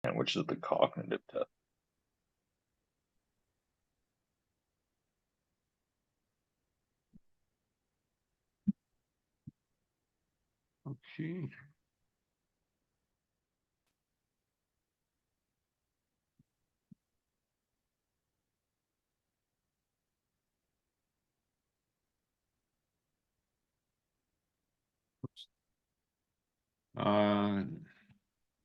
and which is the cognitive test. Okay. Uh,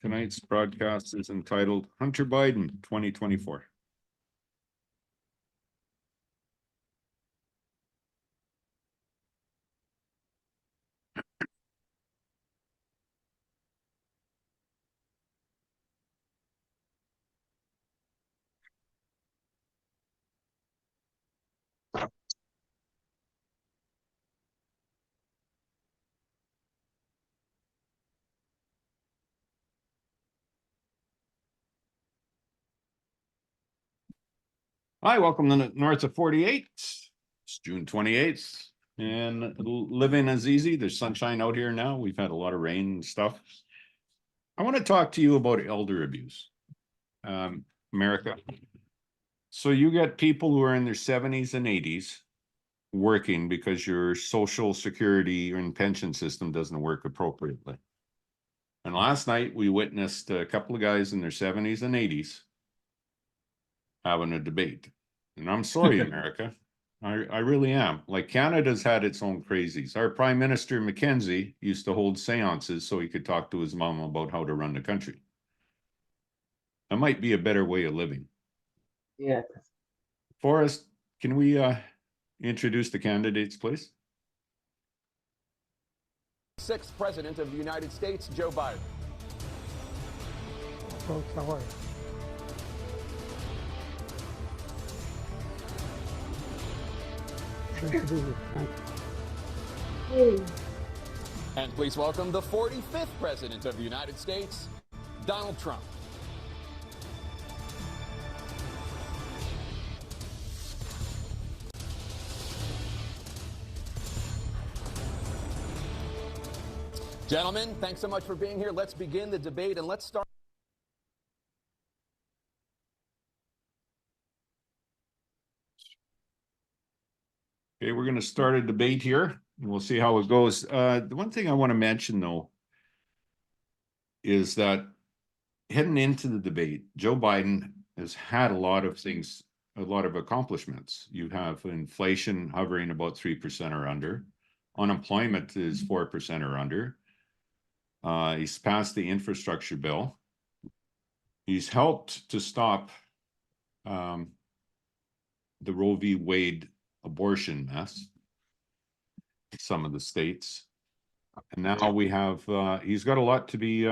Tonight's broadcast is entitled Hunter Biden 2024. Hi, welcome to North of 48. It's June 28th, and living is easy. There's sunshine out here now. We've had a lot of rain and stuff. I want to talk to you about elder abuse, America. So you get people who are in their 70s and 80s working because your social security and pension system doesn't work appropriately. And last night we witnessed a couple of guys in their 70s and 80s having a debate. And I'm sorry, America. I really am. Like, Canada's had its own crazies. Our Prime Minister Mackenzie used to hold seances so he could talk to his mom about how to run the country. That might be a better way of living. Yeah. Forrest, can we introduce the candidates, please? Sixth President of the United States, Joe Biden. Folks, how are you? Great to be here. Thank you. And please welcome the 45th President of the United States, Donald Trump. Gentlemen, thanks so much for being here. Let's begin the debate, and let's start. Okay, we're going to start a debate here, and we'll see how it goes. The one thing I want to mention, though, is that heading into the debate, Joe Biden has had a lot of things, a lot of accomplishments. You have inflation hovering about 3% or under. Unemployment is 4% or under. He's passed the infrastructure bill. He's helped to stop the Roe v. Wade abortion mess, some of the states. And now we have, he's got a lot to be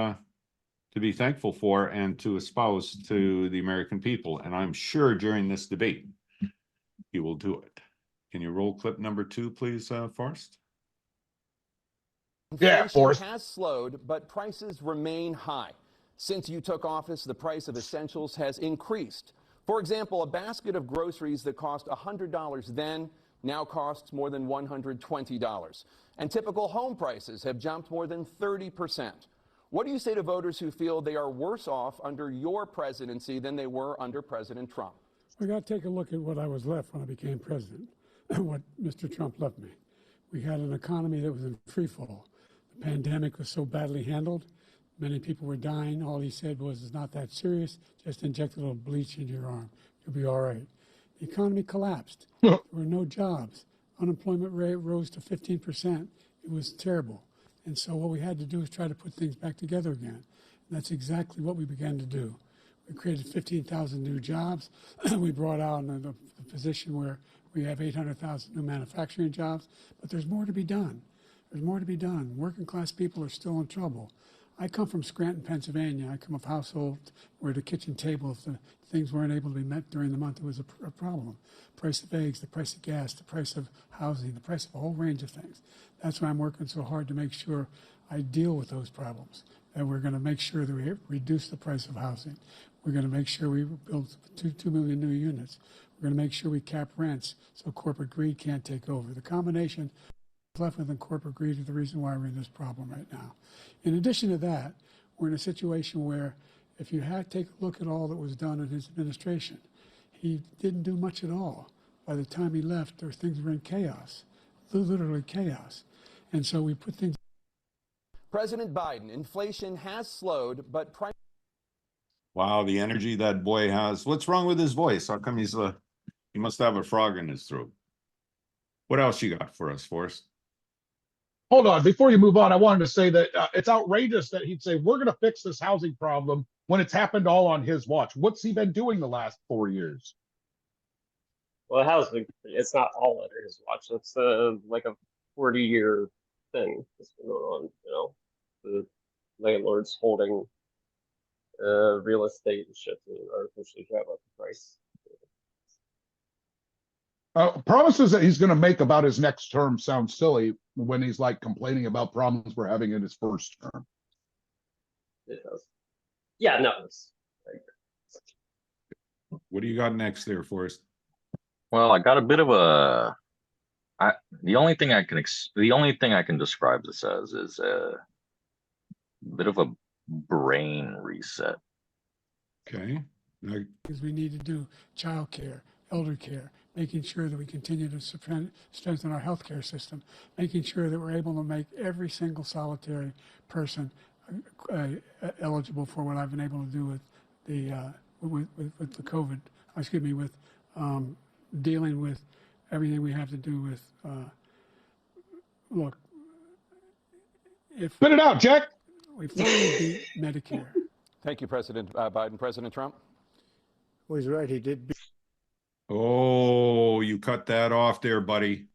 thankful for and to espouse to the American people. And I'm sure during this debate, he will do it. Can you roll clip number 2, please, Forrest? Inflation has slowed, but prices remain high. Since you took office, the price of essentials has increased. For example, a basket of groceries that cost $100 then now costs more than $120. And typical home prices have jumped more than 30%. What do you say to voters who feel they are worse off under your presidency than they were under President Trump? We got to take a look at what I was left when I became president, what Mr. Trump left me. We had an economy that was in free fall. The pandemic was so badly handled. Many people were dying. All he said was, it's not that serious. Just inject a little bleach into your arm. You'll be all right. The economy collapsed. There were no jobs. Unemployment rate rose to 15%. It was terrible. And so what we had to do is try to put things back together again. And that's exactly what we began to do. We created 15,000 new jobs. We brought out the position where we have 800,000 new manufacturing jobs. But there's more to be done. There's more to be done. Working class people are still in trouble. I come from Scranton, Pennsylvania. I come of a household where the kitchen table, if the things weren't able to be met during the month, it was a problem. Price of eggs, the price of gas, the price of housing, the price of a whole range of things. That's why I'm working so hard to make sure I deal with those problems. And we're going to make sure that we reduce the price of housing. We're going to make sure we build 2 million new units. We're going to make sure we cap rents so corporate greed can't take over. The combination left within corporate greed is the reason why we're in this problem right now. In addition to that, we're in a situation where if you take a look at all that was done in his administration, he didn't do much at all. By the time he left, things were in chaos, literally chaos. And so we put things. President Biden, inflation has slowed, but price. Wow, the energy that boy has. What's wrong with his voice? How come he must have a frog in his throat? What else you got for us, Forrest? Hold on, before you move on, I wanted to say that it's outrageous that he'd say, we're going to fix this housing problem when it's happened all on his watch. What's he been doing the last 4 years? Well, housing, it's not all under his watch. It's like a 40-year thing that's been going on, you know. The landlords holding real estate and shit to artificially drive up the price. Promises that he's going to make about his next term sound silly when he's like complaining about problems we're having in his first term. It does. Yeah, no. What do you got next there, Forrest? Well, I got a bit of the only thing I can describe this as is a bit of a brain reset. Okay. Things we need to do: child care, elder care, making sure that we continue to strengthen our healthcare system, making sure that we're able to make every single solitary person eligible for what I've been able to do with the COVID. Excuse me, with dealing with everything we have to do with. Look, if spit it out, Jack. We finally beat Medicare. Thank you, President Biden. President Trump? Well, he's right. He did beat. Oh, you cut that off there, buddy.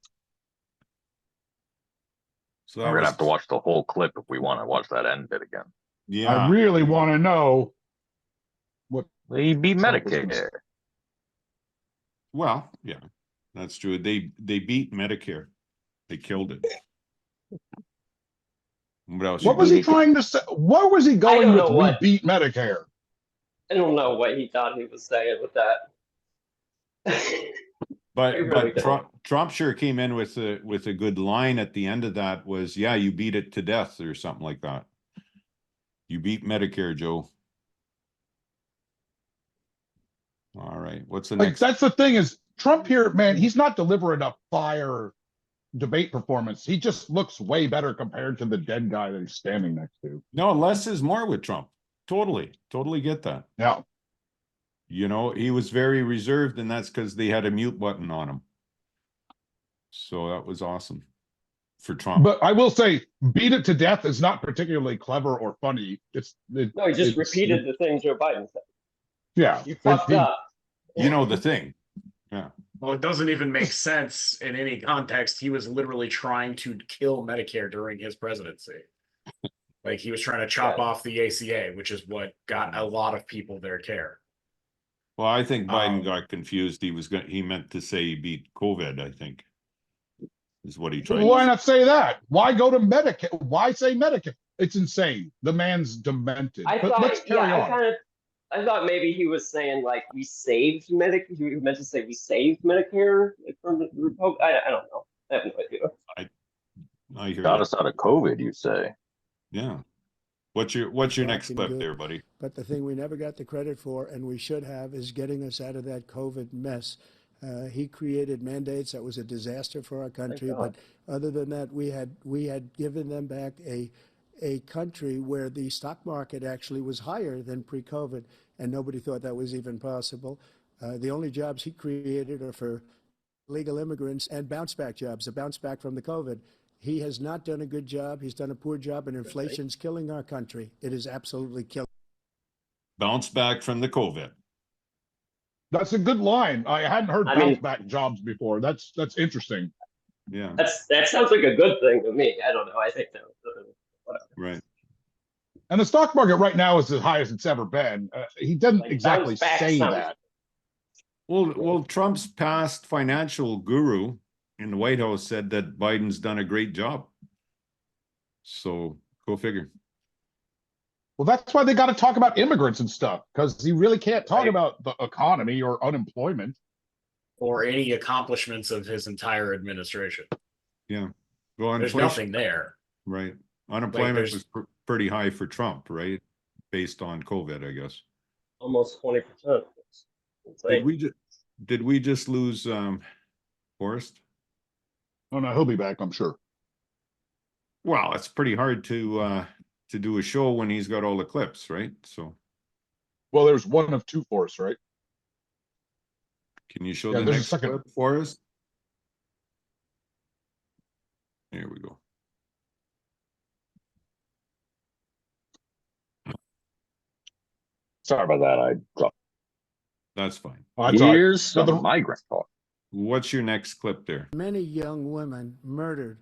So We're gonna have to watch the whole clip if we want to watch that end bit again. Yeah. I really want to know what He beat Medicare. Well, yeah, that's true. They beat Medicare. They killed it. What else? What was he trying to say? What was he going with? We beat Medicare. I don't know what he thought he was saying with that. But Trump sure came in with a good line at the end of that was, yeah, you beat it to death or something like that. You beat Medicare, Joe. All right. What's the next? That's the thing is Trump here, man, he's not delivering a fire debate performance. He just looks way better compared to the dead guy that he's standing next to. No, less is more with Trump. Totally get that. Yeah. You know, he was very reserved, and that's because they had a mute button on him. So that was awesome for Trump. But I will say, beat it to death is not particularly clever or funny. No, he just repeated the thing Joe Biden said. Yeah. You fucked up. You know the thing. Yeah. Well, it doesn't even make sense in any context. He was literally trying to kill Medicare during his presidency. Like he was trying to chop off the ACA, which is what got a lot of people their care. Well, I think Biden got confused. He meant to say he beat COVID, I think. Is what he tried. Why not say that? Why go to Medicare? Why say Medicare? It's insane. The man's demented. I thought maybe he was saying like we saved Medicare. He meant to say we saved Medicare from the Republic. I don't know. I have no idea. I hear Got us out of COVID, you say? Yeah. What's your next clip there, buddy? But the thing we never got the credit for, and we should have, is getting us out of that COVID mess. He created mandates that was a disaster for our country. But other than that, we had given them back a country where the stock market actually was higher than pre-COVID, and nobody thought that was even possible. The only jobs he created are for legal immigrants and bounce back jobs, a bounce back from the COVID. He has not done a good job. He's done a poor job, and inflation's killing our country. It is absolutely killing. Bounce back from the COVID. That's a good line. I hadn't heard bounce back jobs before. That's interesting. Yeah. That sounds like a good thing to me. I don't know. I think so. Whatever. Right. And the stock market right now is as high as it's ever been. He doesn't exactly say that. Well, Trump's past financial guru in the White House said that Biden's done a great job. So go figure. Well, that's why they got to talk about immigrants and stuff, because he really can't talk about the economy or unemployment. Or any accomplishments of his entire administration. Yeah. Well, there's nothing there. Right. Unemployment was pretty high for Trump, right? based on COVID, I guess. Almost 20%. Did we just lose Forrest? Oh no, he'll be back, I'm sure. Well, it's pretty hard to do a show when he's got all the clips, right? So Well, there's one of two for us, right? can you show Yeah, the there's a next second. clip for us? Here we go. Sorry about that. I dropped. That's fine. Oh, that's all right. Here's some The- migrant talk. What's your next clip there? Many young women murdered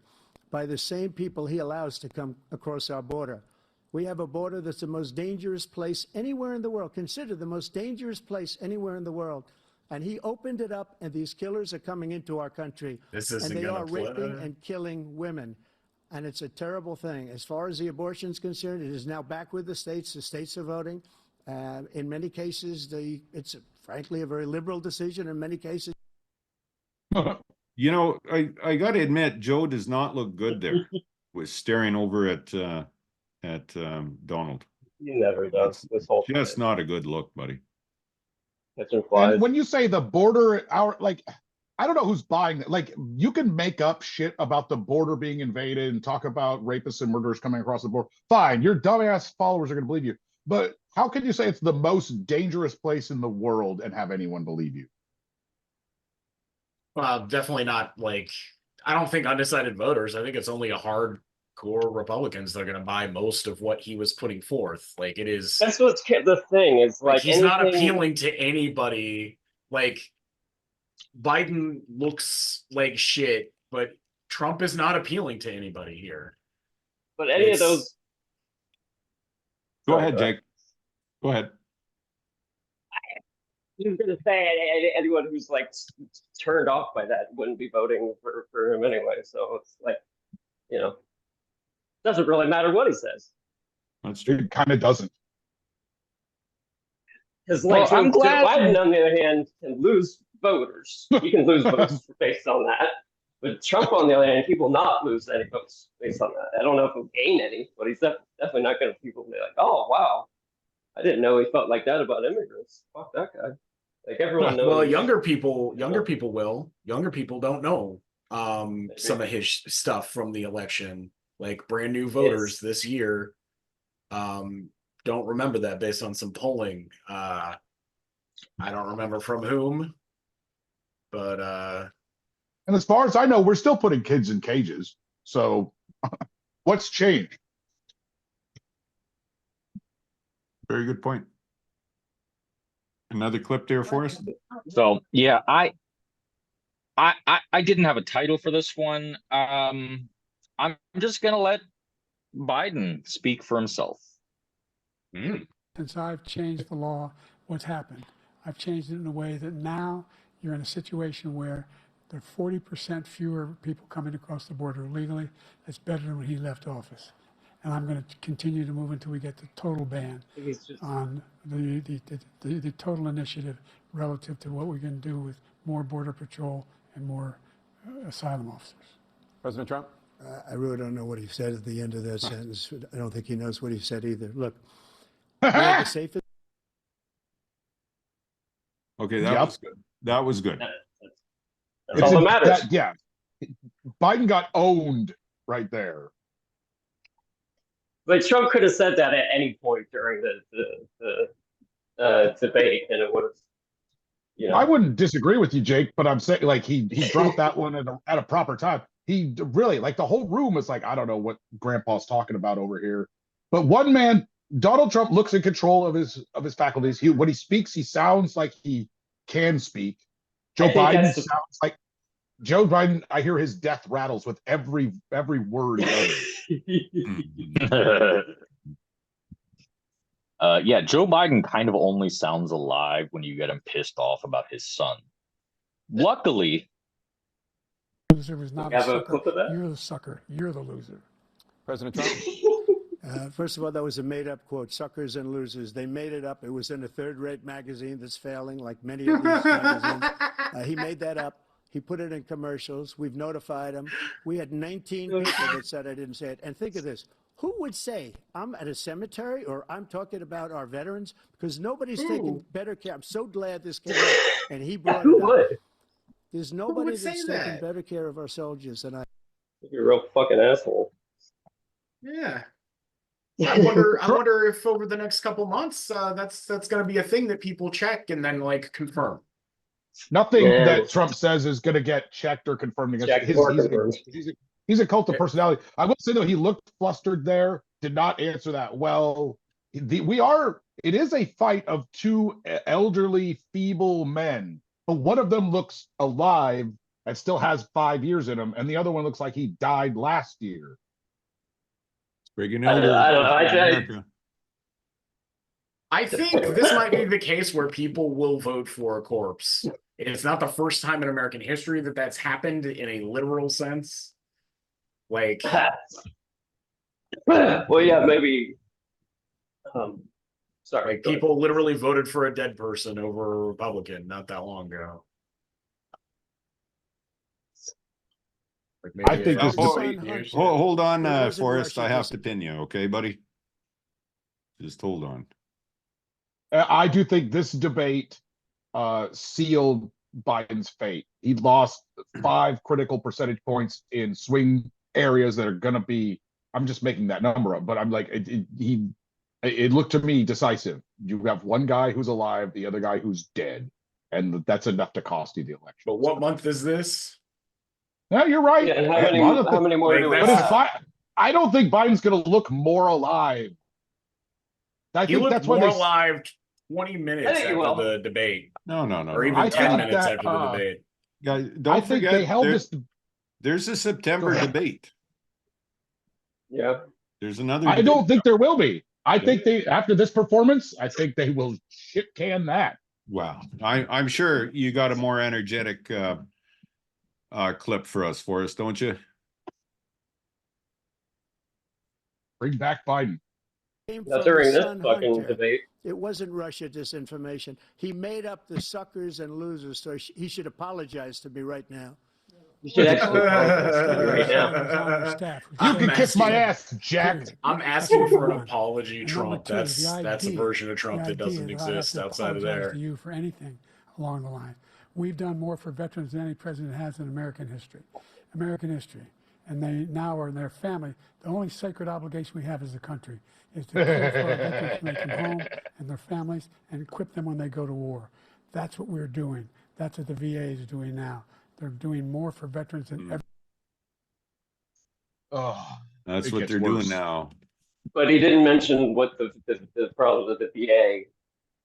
by the same people he allows to come across our border. We have a border that's the most dangerous place anywhere in the world, considered the most dangerous place anywhere in the world. And he opened it up, and these killers are coming into our country. This and isn't they gonna are raping and killing women. And it's a terrible thing. As far as the abortion is concerned, it is now back with the states. The states are voting. In many cases, it's frankly a very liberal decision. In many cases, You know, I got to admit, Joe does not look good there. Was staring over at Donald. He never does this whole Just thing. not a good look, buddy. Catching flies. And when you say the border, I don't know who's buying it. Like, you can make up shit about the border being invaded and talk about rapists and murderers coming across the border. Fine, your dumbass followers are going to believe you. But how can you say it's the most dangerous place in the world and have anyone believe you? Well, definitely not like, I don't think undecided voters. I think it's only a hardcore Republicans that are going to buy most of what he was putting forth. Like it is. That's what's the thing is like He's not anything- appealing to anybody. Like Biden looks like shit, but Trump is not appealing to anybody here. But any of those. Go ahead, Jake. Go ahead. I was gonna say anyone who's like turned off by that wouldn't be voting for him anyway. So it's like, doesn't really matter what he says. That's true. It kind of doesn't. Because like Well, I'm Joe glad- Biden, on the other hand, can lose voters. He can lose votes based on that. But Trump, on the other hand, he will not lose any votes based on that. I don't know if he'll gain any, but he's definitely not going to people be like, oh wow, I didn't know he felt like that about immigrants. Fuck that guy. Like everyone knows. Well, younger people will. Younger people don't know some of his stuff from the election. Like brand new voters this year don't remember that based on some polling. I don't remember from whom, but And as far as I know, we're still putting kids in cages. So what's changed? Very good point. Another clip there for us. So yeah, I didn't have a title for this one. I'm just gonna let Biden speak for himself. Since I've changed the law, what's happened? I've changed it in a way that now you're in a situation where there are 40% fewer people coming across the border illegally. That's better than when he left office. And I'm going to continue to move until we get the total ban on the total initiative relative to what we can do with more border patrol and more asylum officers. President Trump? I really don't know what he said at the end of that sentence. I don't think he knows what he said either. Look, we have the safest. Okay, that Yep. was good. That was good. That's all that matters. Yeah. Biden got owned right there. But Trump could have said that at any point during the debate, and it would have. I wouldn't disagree with you, Jake, but I'm saying like he dropped that one at a proper time. He really, like, the whole room was like, I don't know what Grandpa's talking about over here. But one man, Donald Trump, looks in control of his faculties. When he speaks, he sounds like he can speak. Joe Biden sounds like Joe Biden. I hear his death rattles with every word. Yeah, Joe Biden kind of only sounds alive when you get him pissed off about his son. Luckily, Loser was not a sucker. You're the sucker. You're the loser. President Trump? First of all, that was a made-up quote, suckers and losers. They made it up. It was in a third-rate magazine that's failing, like many of these magazines. He made that up. He put it in commercials. We've notified him. We had 19 people that said I didn't say it. And think of this. Who would say I'm at a cemetery or I'm talking about our veterans? Because nobody's taking better care. I'm so glad this came up and he brought Who it up. would? There's nobody would say that's taking that? better care of our soldiers than I. You're a real fucking asshole. Yeah. I wonder if over the next couple months, that's going to be a thing that people check and then like confirm. Nothing Yeah. that Trump says is going to get checked or confirmed against Checked or confirmed. He's a cult of personality. I will say though, he looked flustered there. Did not answer that well. It is a fight of two elderly, feeble men, but one of them looks alive and still has 5 years in him, and the other one looks like he died last year. Friggin' I don't elder. know. I think this might be the case where people will vote for a corpse. It's not the first time in American history that that's happened in a literal sense. Like, well, yeah, maybe. Sorry. like people literally voted for a dead person over a Republican not that long ago. Like I think this is- Hold on, It wasn't Forrest. Russia I have this- to pin you, okay, buddy? Just hold on. I do think this debate sealed Biden's fate. He lost 5 critical percentage points in swing areas that are going to be, I'm just making that number up, but I'm like, it looked to me decisive. You have one guy who's alive, the other guy who's dead, and that's enough to cost you the election. But what month is this? Yeah, you're right. Yeah, and A lot of how things- many more Like, do we But have? I don't think Biden's going to look more alive. I He think looked that's why more they. alive 20 minutes I think he after will. the debate, No. or even I 10 think minutes that, after the debate. Guys, I don't think forget, they held this. there's a September Go ahead. debate. Yeah. There's another. I debate. don't think there will be. I think they, after this performance, I think they will shit can that. Wow. I'm sure you got a more energetic clip for us, Forrest, don't you? Bring back Biden. Came Not from during the this Sun fucking Hunter. debate. It wasn't Russia disinformation. He made up the suckers and losers, so he should apologize to me right now. You should actually Right right now. Staff, who You said can that. kiss my asking- ass, Jack. I'm asking for an One. apology, And number Trump. two, That's the a idea- version of Trump the that doesn't idea that I have exist to outside of apologize there. to you for anything along the line. We've done more for veterans than any president has in American history. And they now are in their family. The only sacred obligation we have as a country is to care for our veterans when they come home and their families and equip them when they go to war. That's what we're doing. That's what the VA is doing now. They're doing more for veterans than ever. Oh, That's It what gets they're worse. doing now. But he didn't mention what the problem with the VA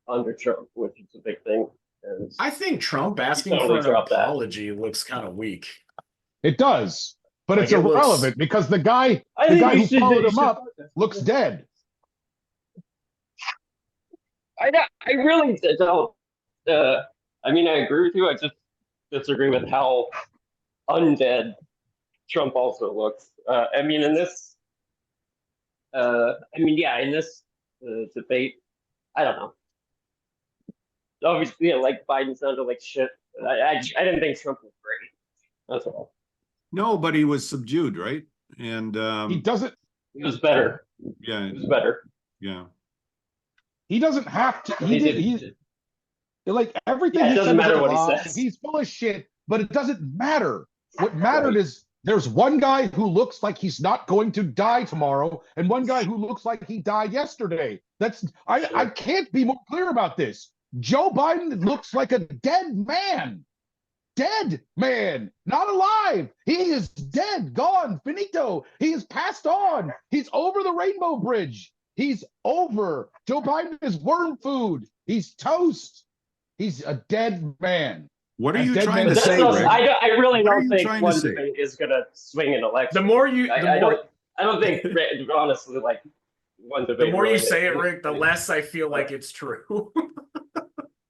under Trump, which is a big thing. And I think Trump asking totally for an dropped that. apology looks kind of weak. it does, but Like, it's it looks- irrelevant because the guy I The think guy he who should- followed he him should- up looks dead. I really don't. I mean, I agree with you. I just disagree with how undead Trump also looks. I mean, in this, in this debate, I don't know. Obviously, like Biden sounded like shit. I didn't think Trump was great. That's all. No, but he was subdued, right? And He doesn't. He was better. yeah, He was better. yeah. He doesn't have to. He did. He's like everything. Yeah, it he doesn't said was matter a what he lie. says. He's full of shit, but it doesn't matter. What mattered Right. is there's one guy who looks like he's not going to die tomorrow, and one guy who looks like he died yesterday. I can't be more clear about this. Joe Biden looks like a dead man. Dead man, not alive. He is dead, gone, finito. He is passed on. He's over the rainbow bridge. He's over. Joe Biden is worm food. He's toast. He's a dead man. What are A you dead trying man. to That's say, not, Rick? I really What are don't you think trying to one say? debate is gonna swing an election. The more you, I don't think honestly, like one debate. the more you really say it, is- Rick, the less I feel like it's true.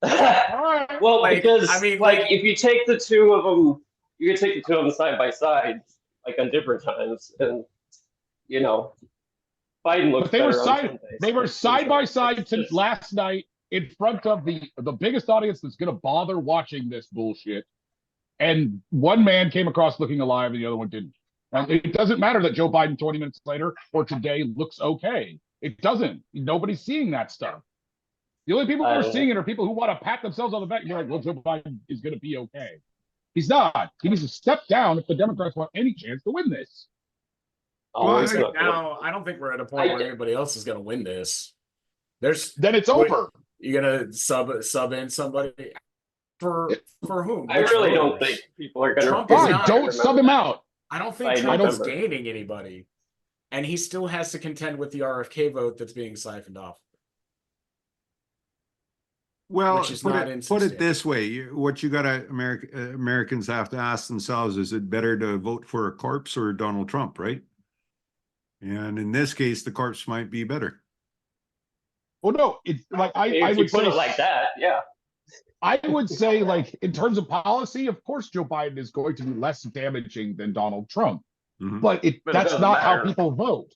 Well, Like, because I mean, like like- if you take the two of them, you can take the two of them side by side, like on different times, and you know, Biden looks But they were better on side. some days. They were side by side It's since just- last night in front of the biggest audience that's going to bother watching this bullshit. And one man came across looking alive, and the other one didn't. And it doesn't matter that Joe Biden 20 minutes later or today looks okay. It doesn't. Nobody's seeing that stuff. The only people who are seeing it are people who want to pat themselves on the back and be like, well, Joe Biden is going to be okay. He's not. He needs to step down if the Democrats want any chance to win this. Well, now I don't think we're at a point where anybody else is going to win this. Then it's over. You're gonna sub in somebody for whom? I really don't think people are going to. Fine, don't sub him out. I don't think Trump is gaining anybody, and he still has to contend with the RFK vote that's being siphoned off. Well, put it this way: what you gotta Americans have to ask themselves is it better to vote for a corpse or Donald Trump, right? And in this case, the corpse might be better. Well, no, it's like I would put say it like that, yeah. I would say, like, in terms of policy, of course, Joe Biden is going to be less damaging than Donald Trump, but that's not how people vote.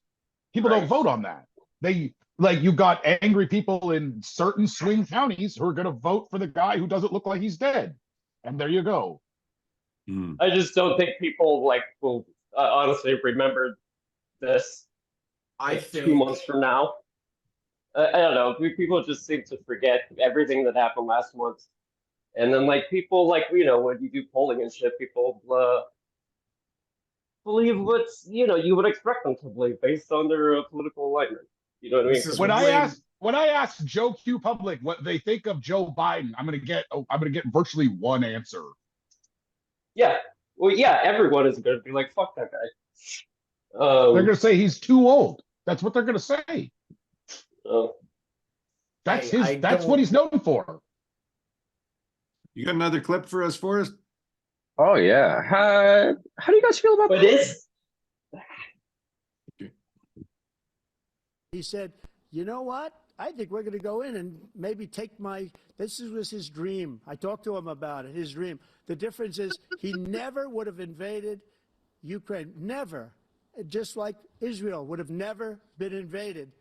People don't vote on that. You got angry people in certain swing counties who are going to vote for the guy who doesn't look like he's dead, and there you go. I just don't think people will honestly remember this. I think 2 months from now. I don't know. People just seem to forget everything that happened last month, and then people when you do polling and shit, people believe what's you would expect them to believe based on their political alignment. You know what I mean? When I ask Joe Q Public what they think of Joe Biden, I'm gonna get virtually one answer. Yeah. Well, yeah. Everyone is gonna be like, "Fuck that guy." They're gonna say he's too old. That's what they're gonna say. That's what he's known for. You got another clip for us, Forrest? Oh yeah. How do you guys feel about this? He said, "You know what? I think we're going to go in and maybe take this was his dream. I talked to him about it, his dream. The difference is he never would have invaded Ukraine. Never. Just like Israel would have never been invaded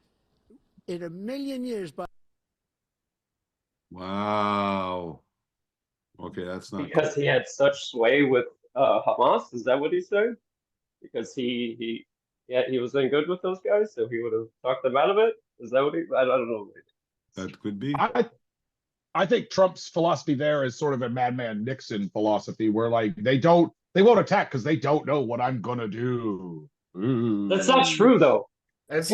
in a million years." Wow. Okay, that's not because he had such sway with Hamas. Is that what he's saying? Because he was in good with those guys, so he would have talked them out of it. Is that what I don't know. That could be. I think Trump's philosophy there is sort of a Madman Nixon philosophy, where they won't attack because they don't know what I'm gonna do. Ooh. That's not true though. That's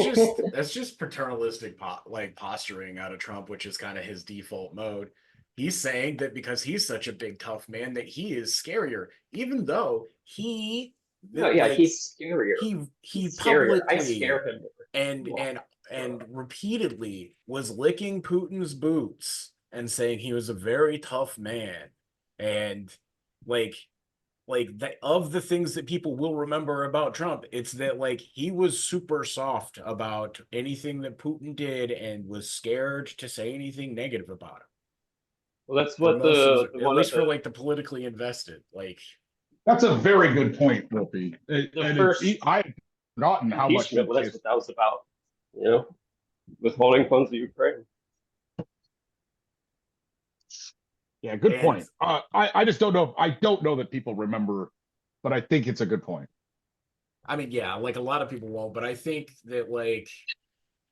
just paternalistic posturing out of Trump, which is kind of his default mode. He's saying that because he's such a big tough man that he is scarier, even though he's scarier. He publicly I scare him and repeatedly was licking Putin's boots and saying he was a very tough man, and that of the things that people will remember about Trump, it's that he was super soft about anything that Putin did and was scared to say anything negative about him. Well, that's what at least for the politically invested. That's a very good point, Wolfie. I've forgotten how much that's what that was about. Withholding funds to Ukraine. Yeah, good point. I just don't know. I don't know that people remember, but I think it's a good point. I mean, yeah, a lot of people won't, but I think that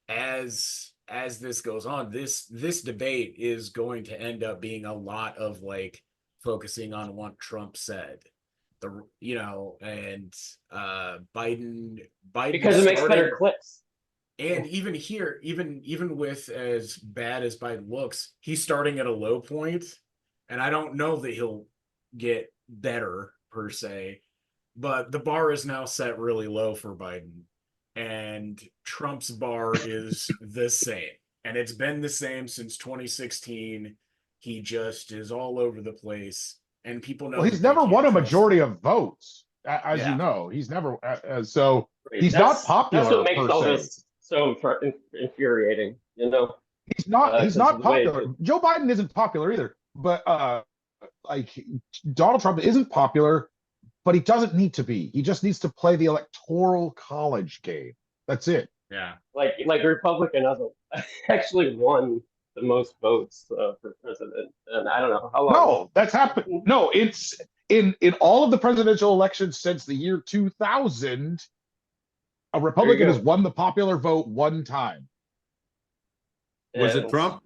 as this goes on, this debate is going to end up being a lot of focusing on what Trump said. And Biden because it makes better clips. And even here, even with as bad as Biden looks, he's starting at a low point. And I don't know that he'll get better per se, but the bar is now set really low for Biden, and Trump's bar is the same. And it's been the same since 2016. He just is all over the place, and people know. Well, he's never won a majority of votes, as you know. He's never so he's not popular. That's what makes all this so infuriating. He's not popular. Joe Biden isn't popular either. But Donald Trump isn't popular, but he doesn't need to be. He just needs to play the electoral college game. That's it. Yeah. Republican actually won the most votes for president, and I don't know how long. No, that's happened. No, it's in all of the presidential elections since the year 2000, a Republican has won the popular vote one time. Was it And- Trump?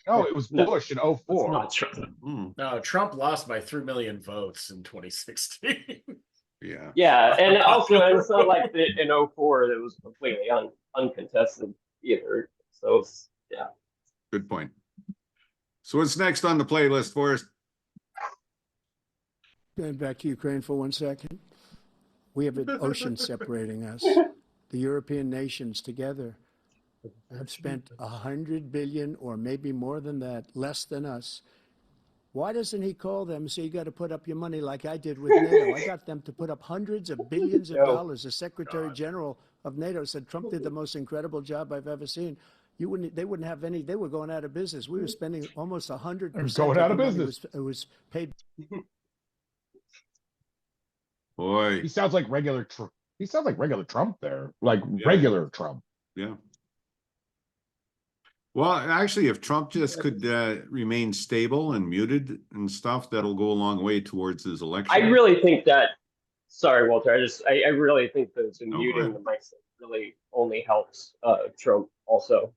No, it was No, Bush in It's 04. not true. No, Trump lost by 3 million votes in 2016. Yeah. Yeah, and also it's not like in 04 that was completely uncontested either. So it's, yeah. Good point. So what's next on the playlist for us? Going back to Ukraine for 1 second. We have an ocean separating us. The European nations together have spent 100 billion or maybe more than that, less than us. Why doesn't he call them and say, you got to put up your money like I did with NATO? I got them to put up hundreds of billions of dollars. The Secretary General of NATO said Trump did the most incredible job I've ever seen. They wouldn't have any, they were going out of business. We were spending almost 100%. Going out of business. It was paid. Boy, He sounds like regular Trump there, like regular Trump. yeah. Well, actually, if Trump just could remain stable and muted and stuff, that'll go a long way towards his election. I really think that. Sorry, Walter. I really think that the No, muting the mics really only helps Trump. Also,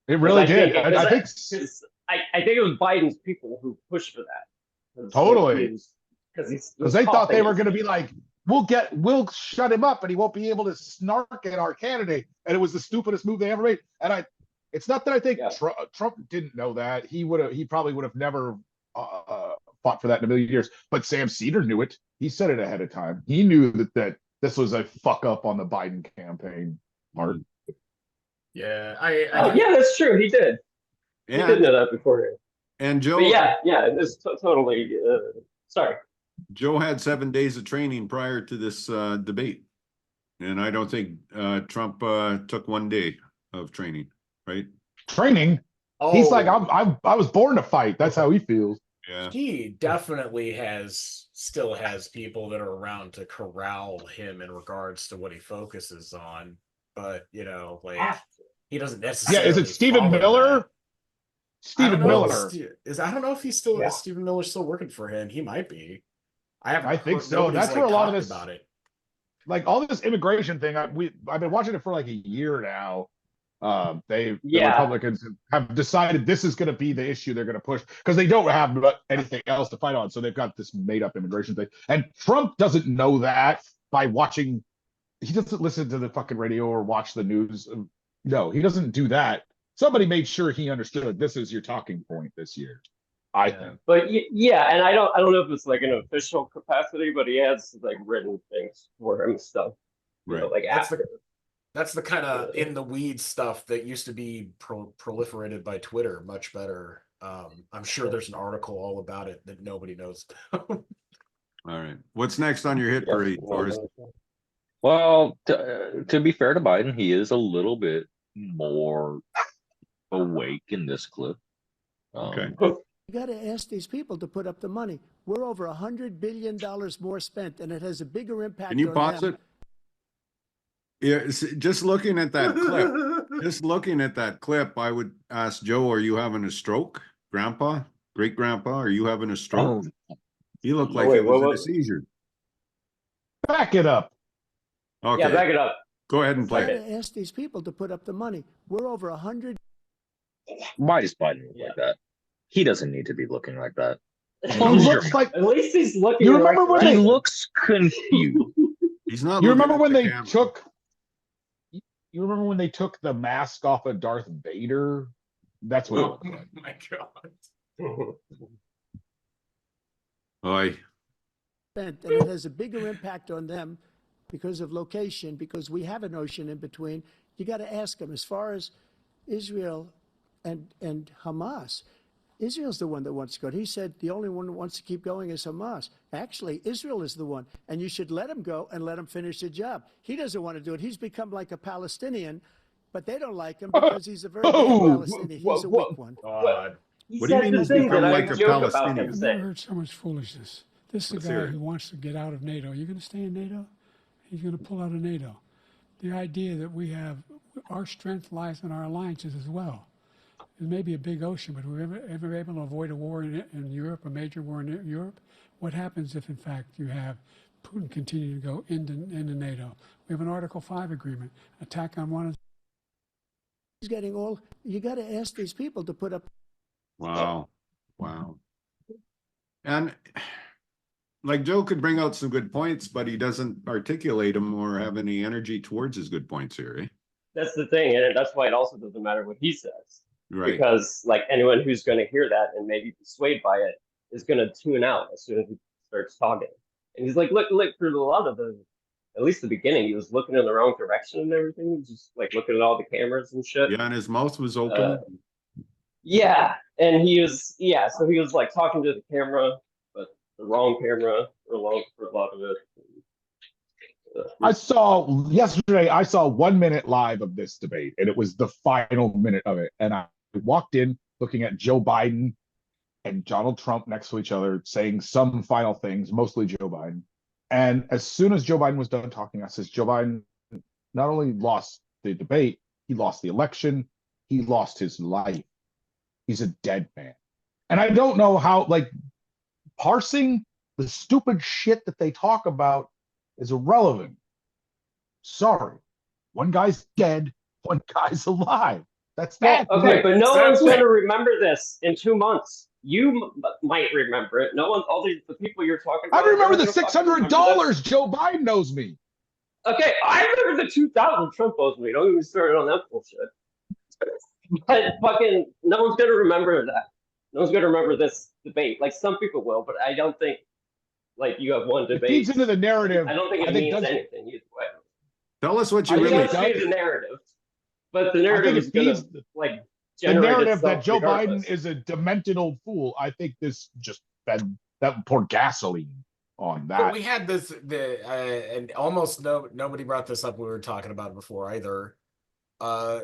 It really did. I I think I think it was Biden's people who pushed for that. Totally. Because they thought they were going to be like, we'll shut him up and he won't be able to snark at our candidate. And it was the stupidest move they ever made. And it's not that I think Trump didn't know that. He probably would have never fought for that in a million years. But Sam Cedar knew it. He said it ahead of time. He knew that this was a fuck up on the Biden campaign part. Yeah, yeah, that's true. He did. He did know that beforehand. And Joe, but yeah, it's totally. Sorry. Joe had 7 days of training prior to this debate, and I don't think Trump took 1 day of training. Right? Training. He's like, I was born to fight. That's how he feels. Yeah. He definitely still has people that are around to corral him in regards to what he focuses on. But he doesn't necessarily. Yeah, is it Stephen Miller? That. Stephen Miller. I don't know if he's still is Stephen Miller's still working for him. He might be. I think so. That's where a lot of this about it. Like all this immigration thing, I've been watching it for like a year now. The Republicans have decided this is going to be the issue they're going to push because they don't have anything else to fight on. So they've got this made up immigration thing. And Trump doesn't know that by watching. He doesn't listen to the fucking radio or watch the news. No, he doesn't do that. Somebody made sure he understood this is your talking point this year. I think. But yeah, and I don't know if it's like an official capacity, but he has like written things for him and stuff. Right. Like after. That's the kind of in the weeds stuff that used to be proliferated by Twitter much better. I'm sure there's an article all about it that nobody knows. All right. What's next on your hit parade, Forrest? Well, to be fair to Biden, he is a little bit more awake in this clip. Okay. You got to ask these people to put up the money. We're over $100 billion more spent, and it has a bigger impact. Can you on pause them. it? Yeah, just looking at that clip, I would ask Joe, are you having a stroke? Grandpa, great grandpa, are you having a stroke? You look like it was in a seizure. Back it up. Okay. Yeah, back it up. Go ahead and play it. Ask these people to put up the money. We're over 100. Why does Biden look like that? He doesn't need to be looking like that. He looks like. At least he's looking. You remember when he looks confused? He's not. You remember when they camera. took? You remember when they took the mask off of Darth Vader? That's what. Oh it looked like. my God. Oi. And it has a bigger impact on them because of location, because we have an ocean in between. You got to ask them as far as Israel and Hamas. Israel's the one that wants to go. He said the only one that wants to keep going is Hamas. Actually, Israel is the one, and you should let him go and let him finish the job. He doesn't want to do it. He's become like a Palestinian, but they don't like him because he's a very bad Palestinian. He's a weak one. What do you mean he's become like a Palestinian? I've never heard so much foolishness. This is a guy who wants to get out of NATO. You're going to stay in NATO? He's going to pull out of NATO. The idea that we have, our strength lies in our alliances as well. It may be a big ocean, but were we ever able to avoid a war in Europe, a major war in Europe? What happens if, in fact, you have Putin continue to go into NATO? We have an Article 5 agreement, attack on one. He's getting all, you got to ask these people to put up. Wow. Wow. And like Joe could bring out some good points, but he doesn't articulate them or have any energy towards his good points here, eh? That's the thing, and that's why it also doesn't matter what he says. Right. Because like anyone who's going to hear that and maybe be swayed by it is going to tune out as soon as he starts talking. And he's like, look through a lot of the, at least the beginning, he was looking in the wrong direction and everything. He was just like looking at all the cameras and shit. Yeah, and his mouth was open. Yeah, and he was, so he was like talking to the camera, but the wrong camera for a lot of it. I saw 1 minute live of this debate, and it was the final minute of it. And I walked in looking at Joe Biden and Donald Trump next to each other, saying some final things, mostly Joe Biden. And as soon as Joe Biden was done talking, I says, Joe Biden not only lost the debate, he lost the election, he lost his life. He's a dead man. And I don't know how, like, parsing the stupid shit that they talk about is irrelevant. Sorry. One guy's dead, one guy's alive. That's that. Okay, but no one's going to remember this in 2 months. You might remember it. No one, all the people you're talking about. I remember the $600 Joe Biden knows me. Okay, I remember the 2000 Trump owes me. Don't even start on that bullshit. But fucking, no one's going to remember that. No one's going to remember this debate. Like, some people will, but I don't think, like, you have one debate. It feeds into the narrative. I don't think it means anything either way. Tell us what you really think. The narrative, but the narrative is going to, like, the narrative that Joe regardless. Biden is a demented old fool. I think this just fed that pour gasoline on that. But we had this, and almost nobody brought this up when we were talking about it before either.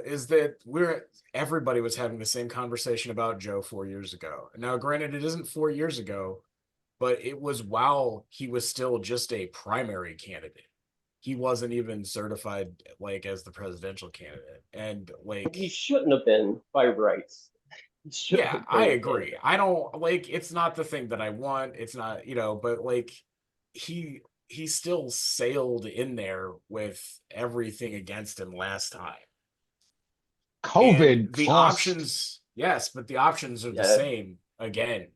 Is that everybody was having the same conversation about Joe 4 years ago. Now, granted, it isn't 4 years ago, but it was while he was still just a primary candidate. He wasn't even certified like as the presidential candidate, and like he shouldn't have been by rights. Yeah, I agree. I don't like. It's not the thing that I want. It's not, but like he still sailed in there with everything against him last time. COVID, and the options, yes, but the options are the same again.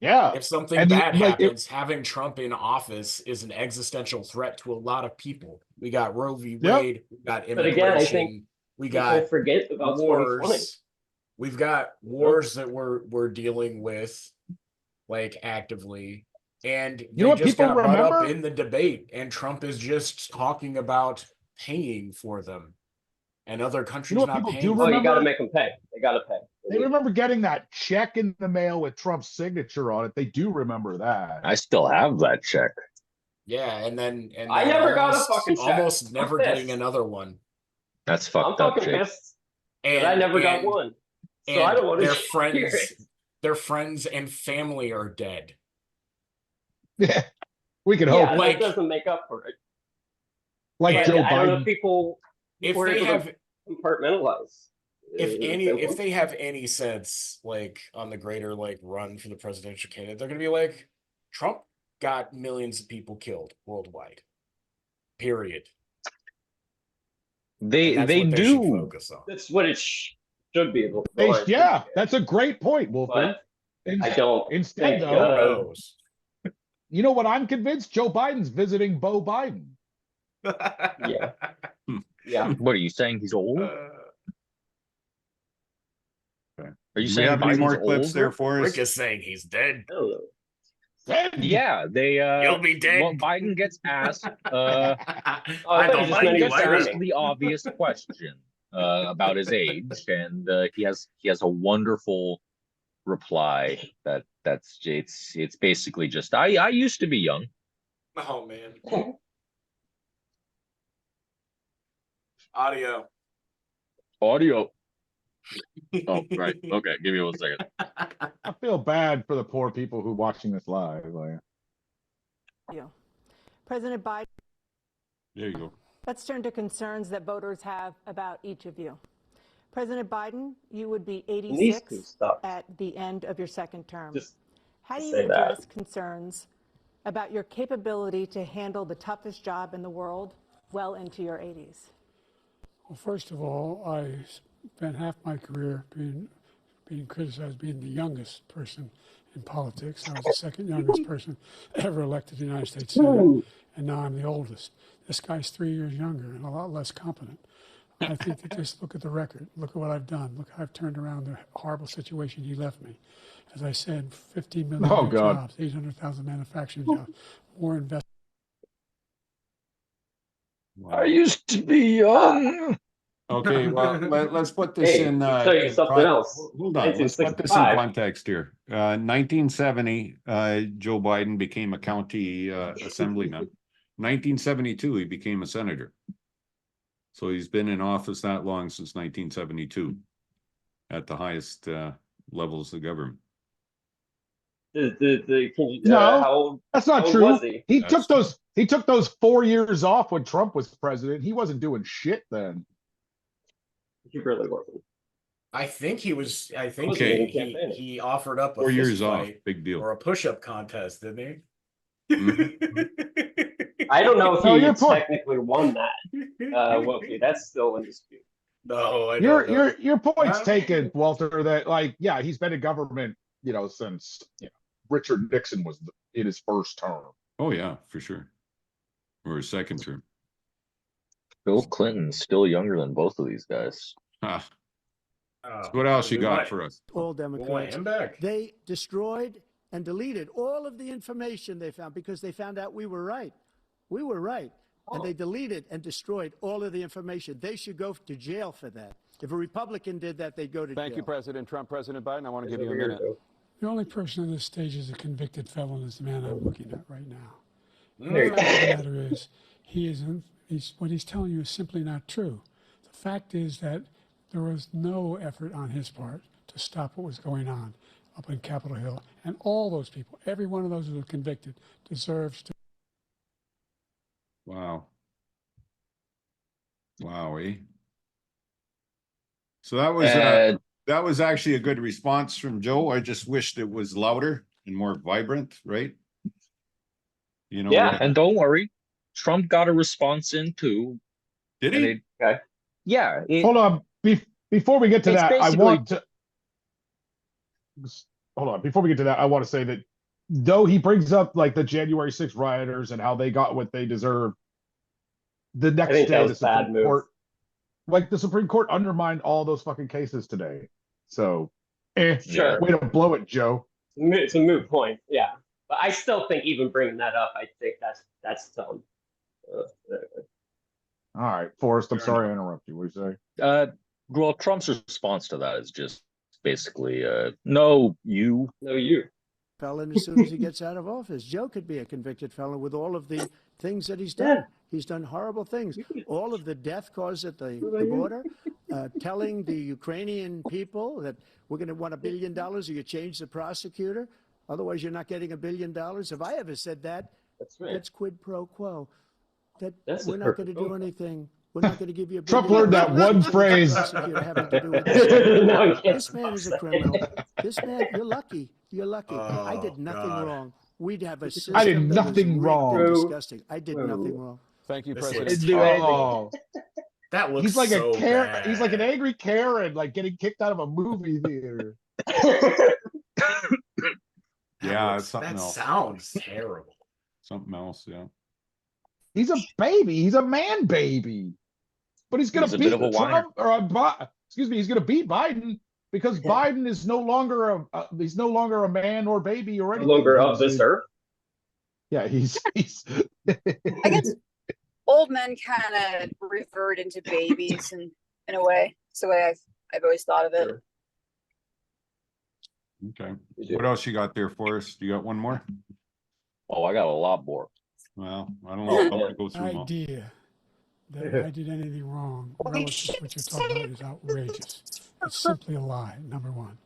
Yeah. If something bad happens, having Trump in office is an existential threat to a lot of people. We got Roe v. Wade, we got immigration, but again, I think we got forget about wars. We've got wars that we're dealing with, like, actively. And they just got brought up in the debate, and Trump is just talking about paying for them. And other countries not paying. You got to make them pay. They got to pay. They remember getting that check in the mail with Trump's signature on it. They do remember that. I still have that check. Yeah, and then I never got a fucking check. Almost never getting another one. That's fucked up, Jake. And I never got one. So I don't want to their friends and family are dead. Yeah, we can hope. That doesn't make up for it. Like Joe Biden. I don't know if people they have compartmentalize. If they have any sense, like, on the greater, like, run for the presidential candidate, they're gonna be like, Trump got millions of people killed worldwide. Period. They do focus on. That's what it should be able to. Yeah, that's a great point, Wolfie. I don't. Instead, though, you know what? I'm convinced Joe Biden's visiting Beau Biden. Yeah. Yeah. What are you saying? He's old? Are you Do we saying have any Biden's more clips old? there for us? Rick is saying he's dead. Yeah, they. You'll be dead. Well, Biden gets asked. I don't like Biden you. gets asked the obvious question about his age, and he has a wonderful reply that's it's basically just I used to be young. Oh man. Audio. Oh, right. Okay, give me 1 second. I feel bad for the poor people who are watching this live. Like, President Biden. There you go. Let's turn to concerns that voters have about each of you. President Biden, you would be And these two 86 stuff. at the end of your second term. Just How do to you say that. address concerns about your capability to handle the toughest job in the world well into your 80s? Well, first of all, I spent half my career being criticized being the youngest person in politics. I was the second youngest person ever elected to the United States Senate, and now I'm the oldest. This guy's 3 years younger and a lot less competent. I think that just look at the record. Look at what I've done. Look how I've turned around the horrible situation he left me. As I said, 15 million Oh, God. jobs, 800,000 manufacturing jobs, more investment. I used to be young. Okay, well, let's put this Hey, in. I'll tell you something else. Hold on, let's put this in 1965. context here. 1970, Joe Biden became a county assemblyman. 1972, he became a senator. So he's been in office that long, since 1972, at the highest levels of government. No, how old, That's not how old true. was he? He took those 4 years off when Trump was president. He wasn't doing shit then. He really wasn't. I think he was. I think Okay. he offered up a 4 years fist off, fight big deal. or a push-up contest, didn't he? I don't know if No, he your point. technically won that. Whoopi, that's still in dispute. No, I don't know. Your point's Huh? taken, Walter. That yeah, he's been in government, since Richard Nixon was in his first term. Oh yeah, for sure. Or his second term. Bill Clinton's still younger than both of these guys. Ah. So what else you we got want- for us? All we want Democrats. him back. They destroyed and deleted all of the information they found because they found out we were right. We were right. And they deleted and destroyed all of the information. They should go to jail for that. If a Republican did that, they'd go to jail. Thank you, President Trump. President Biden, I want to He's give you a weirdo. minute. The only person on this stage is a convicted felon is the man I'm looking at right now. There you The go. fact of the matter is, what he's telling you is simply not true. The fact is that there was no effort on his part to stop what was going on up in Capitol Hill. And all those people, every one of those who were convicted, deserves to. Wow. Wowie. So that was actually a good response from Joe. I just wished it was louder and more vibrant, right? Yeah, and don't worry, Trump got a response in too. Did And he? okay. Yeah. Hold on. Before we get to It's that, basically- Before we get to that, I want to say that though he brings up like the January 6th rioters and how they got what they deserve, the next think that day the was a bad Supreme move. Court, the Supreme Court undermined all those fucking cases today. So, Sure. way to blow it, Joe. It's a moot point, yeah. But I still think even bringing that up, I think that's dumb. All right, Forrest, I'm sorry I interrupted you. What do you say? Well, Trump's response to that is just basically, no, you. No, you. Felon as soon as he gets out of office. Joe could be a convicted felon with all of the things that he's done. He's done horrible things. All of the death caused at the border, telling the Ukrainian people that we're going to want $1 billion or you change the prosecutor. Otherwise, you're not getting $1 billion. If I ever said that, That's right. that's quid pro quo. That That's we're a not going to perfect do quote. anything. We're not going to give you $1 Trump billion. learned that one phrase. Prosecutor having to do with this. Now he can't This man is a stop criminal. saying This man, you're lucky. You're lucky. I Oh, did nothing God. wrong. We'd have a system I did that was nothing rigged wrong. and True. disgusting. I did nothing wrong. Thank you, This President. looks Do anything. Oh, That looks he's like so a Karen. He's like an bad. angry Karen, like getting kicked out of a movie theater. Yeah, looks- it's something that else. sounds terrible. Something else, yeah. He's a baby. He's a man baby. But he's gonna He's a beat bit of a whiner. Trump, excuse me, he's gonna beat Biden because Biden is no longer he's no longer a man or baby or No anything. longer of He's- this earth. Yeah, he's I guess old men kind of revert into babies in a way. It's the way I've always thought of it. Sure. Okay. You do. What else you got there for us? You got one more? Oh, I got a lot more. Well, I don't know. I'm gonna go through them all. Idea that I did anything wrong relative to what you're talking about is outrageous. It's simply a lie, number one.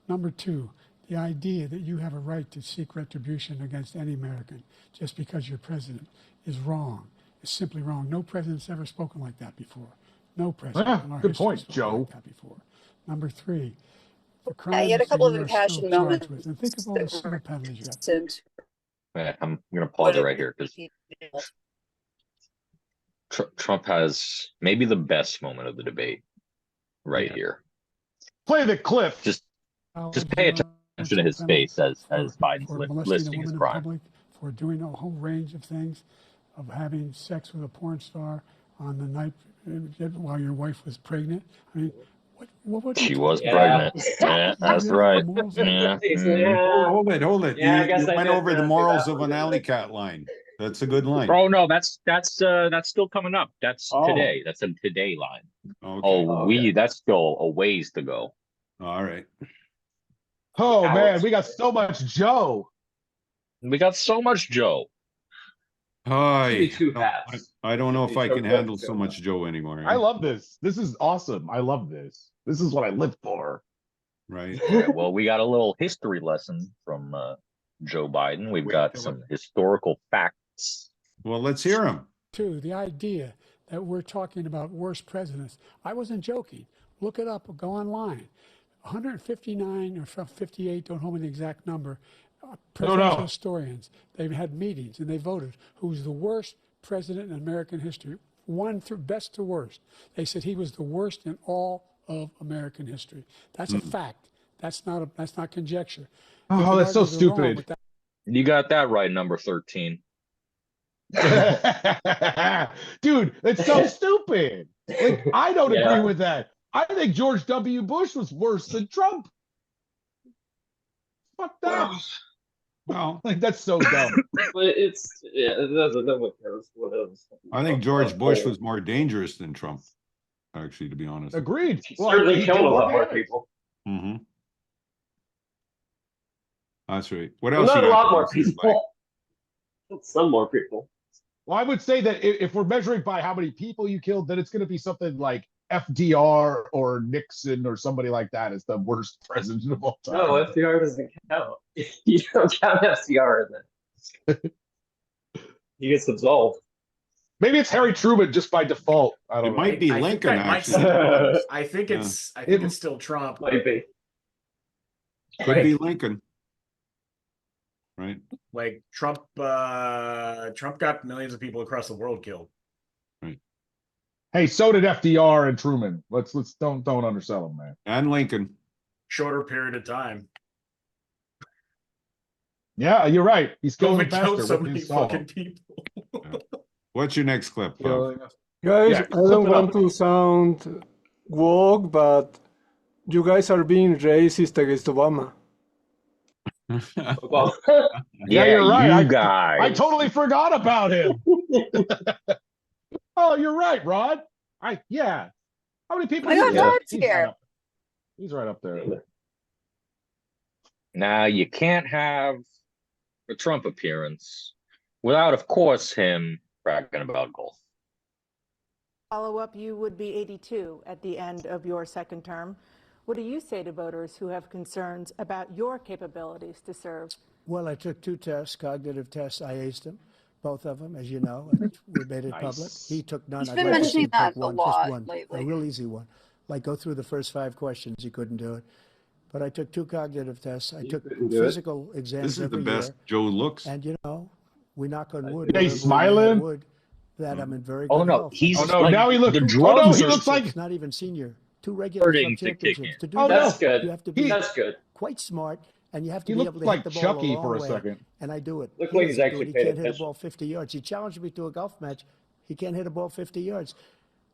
Number two, the idea that you have a right to seek retribution against any American just because you're president is wrong. It's simply wrong. No president's ever spoken like that before. No president in our good history point, spoke Joe. like that before. Number 3, the Yeah, he had crimes a couple that of you are still impassioned charged moments with, and think of all the civil that penalties you got. recent I'm gonna pause would it have right here because been- Trump has maybe the best moment of the debate right here. Play the clip. Just pay attention to his face as Biden's for molesting a listing his woman in crime. public, for doing a whole range of things, of having sex with a porn star on the night while your wife was pregnant. I mean, what would She you was talk pregnant. about? Yeah, You that's really right. have morals like that? Yeah. Mhm. Hold it. Yeah, I guess You I went did over the do morals that of one, an didn't I? alley cat line. That's a good line. Oh no, that's still coming up. That's Oh. today. That's a today line. Okay. Oh, that's still a ways to go. All right. Oh Ouch. man, we got so much Joe. We got so much Joe. Should be Hi. two halves. I don't know Should if be I Joe can Cliff, handle Joe so much Joe anymore. I love this. This is awesome. I love this. This is what I live for. Right. Yeah, well, we got a little history lesson from Joe Biden. We've got some historical facts. Well, let's hear him. 2, the idea that we're talking about worst presidents. I wasn't joking. Look it up or go online. 159 or 58, don't hold me the exact number, presidential historians. They've had meetings and they voted who's the worst president in American history, one through best to worst. They said he was the worst in all of American history. That's a fact. That's not conjecture. Oh, that's so stupid. You got that right, number 13. Dude, it's so stupid. Like, I don't Yeah. agree with that. I think George W. Bush was worse than Trump. Fuck that. Well, Like, that's so dumb. But it doesn't know what cares what else. I think George Bush was more dangerous than Trump, actually, to be honest. Agreed. Certainly he killed did a lot more damage. people. Mm-hmm. That's right. What Well, else? not you a got lot more for us, Mike? people. Some more people. Well, I would say that if we're measuring by how many people you killed, then it's going to be something like FDR or Nixon or somebody like that is the worst president of all time. No, FDR doesn't count. You don't count FDR in that. He gets absolved. Maybe it's Harry Truman just by default. I don't It know. might be I think Lincoln, that might actually. still- I think it's still Trump. Might be. Could be Lincoln. Right. Like Trump got millions of people across the world killed. Hey, so did FDR and Truman. Let's don't undersell them, man. And Lincoln. Shorter period of time. Yeah, you're right. He's killing COVID them killed faster. so What can many you solve? fucking people. What's your next clip? Puff? Guys, Yeah, I clip don't it want up. to sound woke, but you guys are being racist against Obama. Well, Yeah, you're right. You guys. I totally forgot about him. Oh, you're right, Rod. Yeah. How many people? I got you killed? Rod's here. He's right up there. Now, you can't have a Trump appearance without, of course, him bragging about golf. Follow up, you would be 82 at the end of your second term. What do you say to voters who have concerns about your capabilities to serve? Well, I took 2 tests, cognitive tests. I aced them, both of them, as you know. And we made it public. He took none. He's I'd been like to see mentioning him that take a one, lot just one, lately. a real easy one. Like go through the first 5 questions. He couldn't do it. But I took 2 cognitive tests. I took physical exams This is the every best year. Joe looks. And you know, we knock on wood. Yeah, he's wherever we lay smiling. wood, that I'm in very good Oh, no. health. He's Oh no! like, Now he looks. the Oh no! drugs He are looks like. It's not even senior. 2 regular starting club to kick championships. in. To do Oh, that, no. That's good. you have to be That's good. quite smart, and you have to He be looked able to like hit the ball Chucky a long for a way, second. and I do it. Looked He like he's doesn't do actually it. He paying can't hit a attention. ball 50 yards. He challenged me to a golf match. He can't hit a ball 50 yards.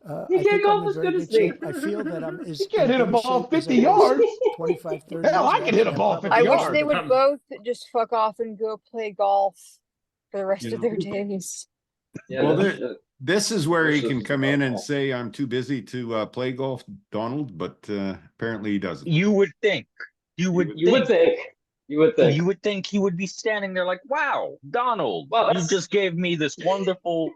He I can't think golf I'm in as very good as good me. shape. I feel that I'm as He can't hit a in ball shape as 50 I was yards. 25, 30 Hell, years I ago, can hit a and ball probably 50 I wish yards. they would both just fuck off and go play golf for the rest of their days. Yeah, Well, that's there- it. This is where he can Versus come in and golf. say, I'm too busy to play golf, Donald, but apparently he doesn't. You would think. You would You would think. You would think. You would think he would be standing there like, wow, Donald, Well, you that's- just gave me this wonderful,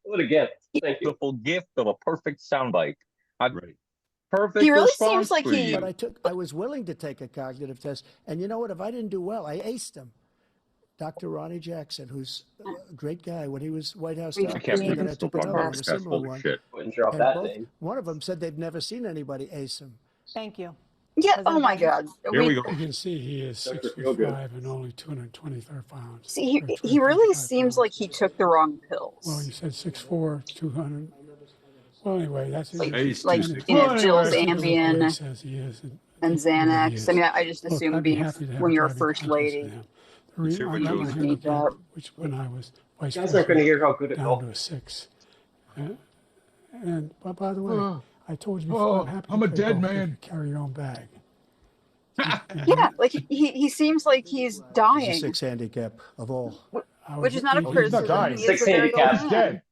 What a gift. Thank you. wonderful gift of a perfect soundbite. Right. Perfect He really response seems like for he- you. But I was willing to take a cognitive test. And you know what? If I didn't do well, I aced him. Dr. Ronnie Jackson, who's a great guy when he was White House I doctor. I can't Yeah, believe And then I'm I still took talking another about one, a this. similar Holy one. shit. wouldn't drop And that both, name. one of them said they've never seen anybody ace him. Thank you. Yeah. President Oh my Biden? God. Here we go. You can see he is Dr. 6'5" Feelgood. and only 223 pounds. See, or he really 225 seems pounds. like he took the wrong Well, pills. you said 6'4", 200. Well, anyway, that's Like, He's like 260. you know, Well, Jill's anyway. He Ambien says he is, and he really Xanax. is. I mean, I just Look, assume I'd be being happy to have when you're a driving first contest with lady. him. Let's hear I what got my Joe's- handicap, which when I was vice You guys aren't going to president, hear how good it down golf to a is. 6. And by the way, I told you before, I'm happy I'm to a play dead golf if man. you carry your own bag. Yeah, like he seems like he's He's a dying, 6 handicap of all. which is not a Oh, he's not criticism. dying. He is a 6 very handicap. old He's man. dead.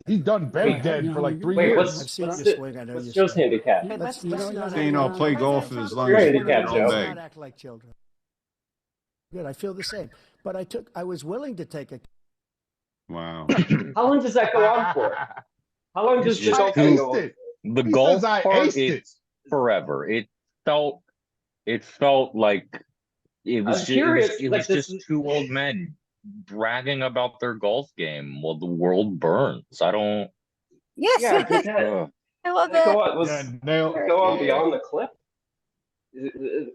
He's done been dead for like 3 Wait, years. what's I've seen what's you the, swing. I know what's you Joe's swing. handicap? Hey, let's You know, not So, you know, Yeah. play golf as long Your as you handicap, get your own Joe. bag. Not act like children. Good. I feel the same. But I was willing to take a. Wow. How long does that go on for? How long does the Just golf too- thing go on? it. The He golf says I part, aced it. it's forever. It felt like it was I'm just, curious, it like, was this just is- two old men bragging about their golf game while the world burns. I don't. Yes, Yeah, did that, I love did that go that. on, was, Yeah, did nail. it go on beyond the clip?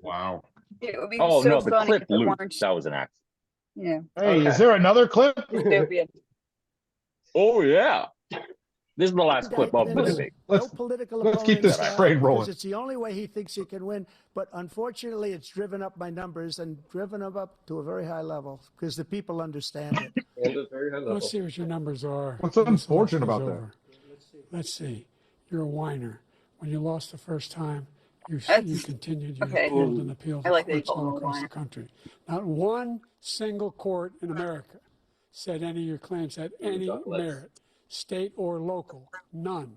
Wow. It would be Oh so no, the funny clip if it looped. weren't. That was an accident. Yeah, Hey, Okay. is there another clip? dystopian. Oh yeah. This is the last clip of the There's debate. no Let's- political let's keep opponents, this train rolling. because it's the only way he thinks he can win. But unfortunately, it's driven up my numbers and driven them up to a very high level because the people understand it. And a very high level. Let's see what your numbers are. What's when this unfortunate election is about that? over. Let's see. You're a whiner. When you lost the first time, you That's- continued. You okay. appealed and appealed I to like that you courts call him all a across whiner. the country. Not one single court in America said any of your claims had any Chocolates. merit, state or local, none.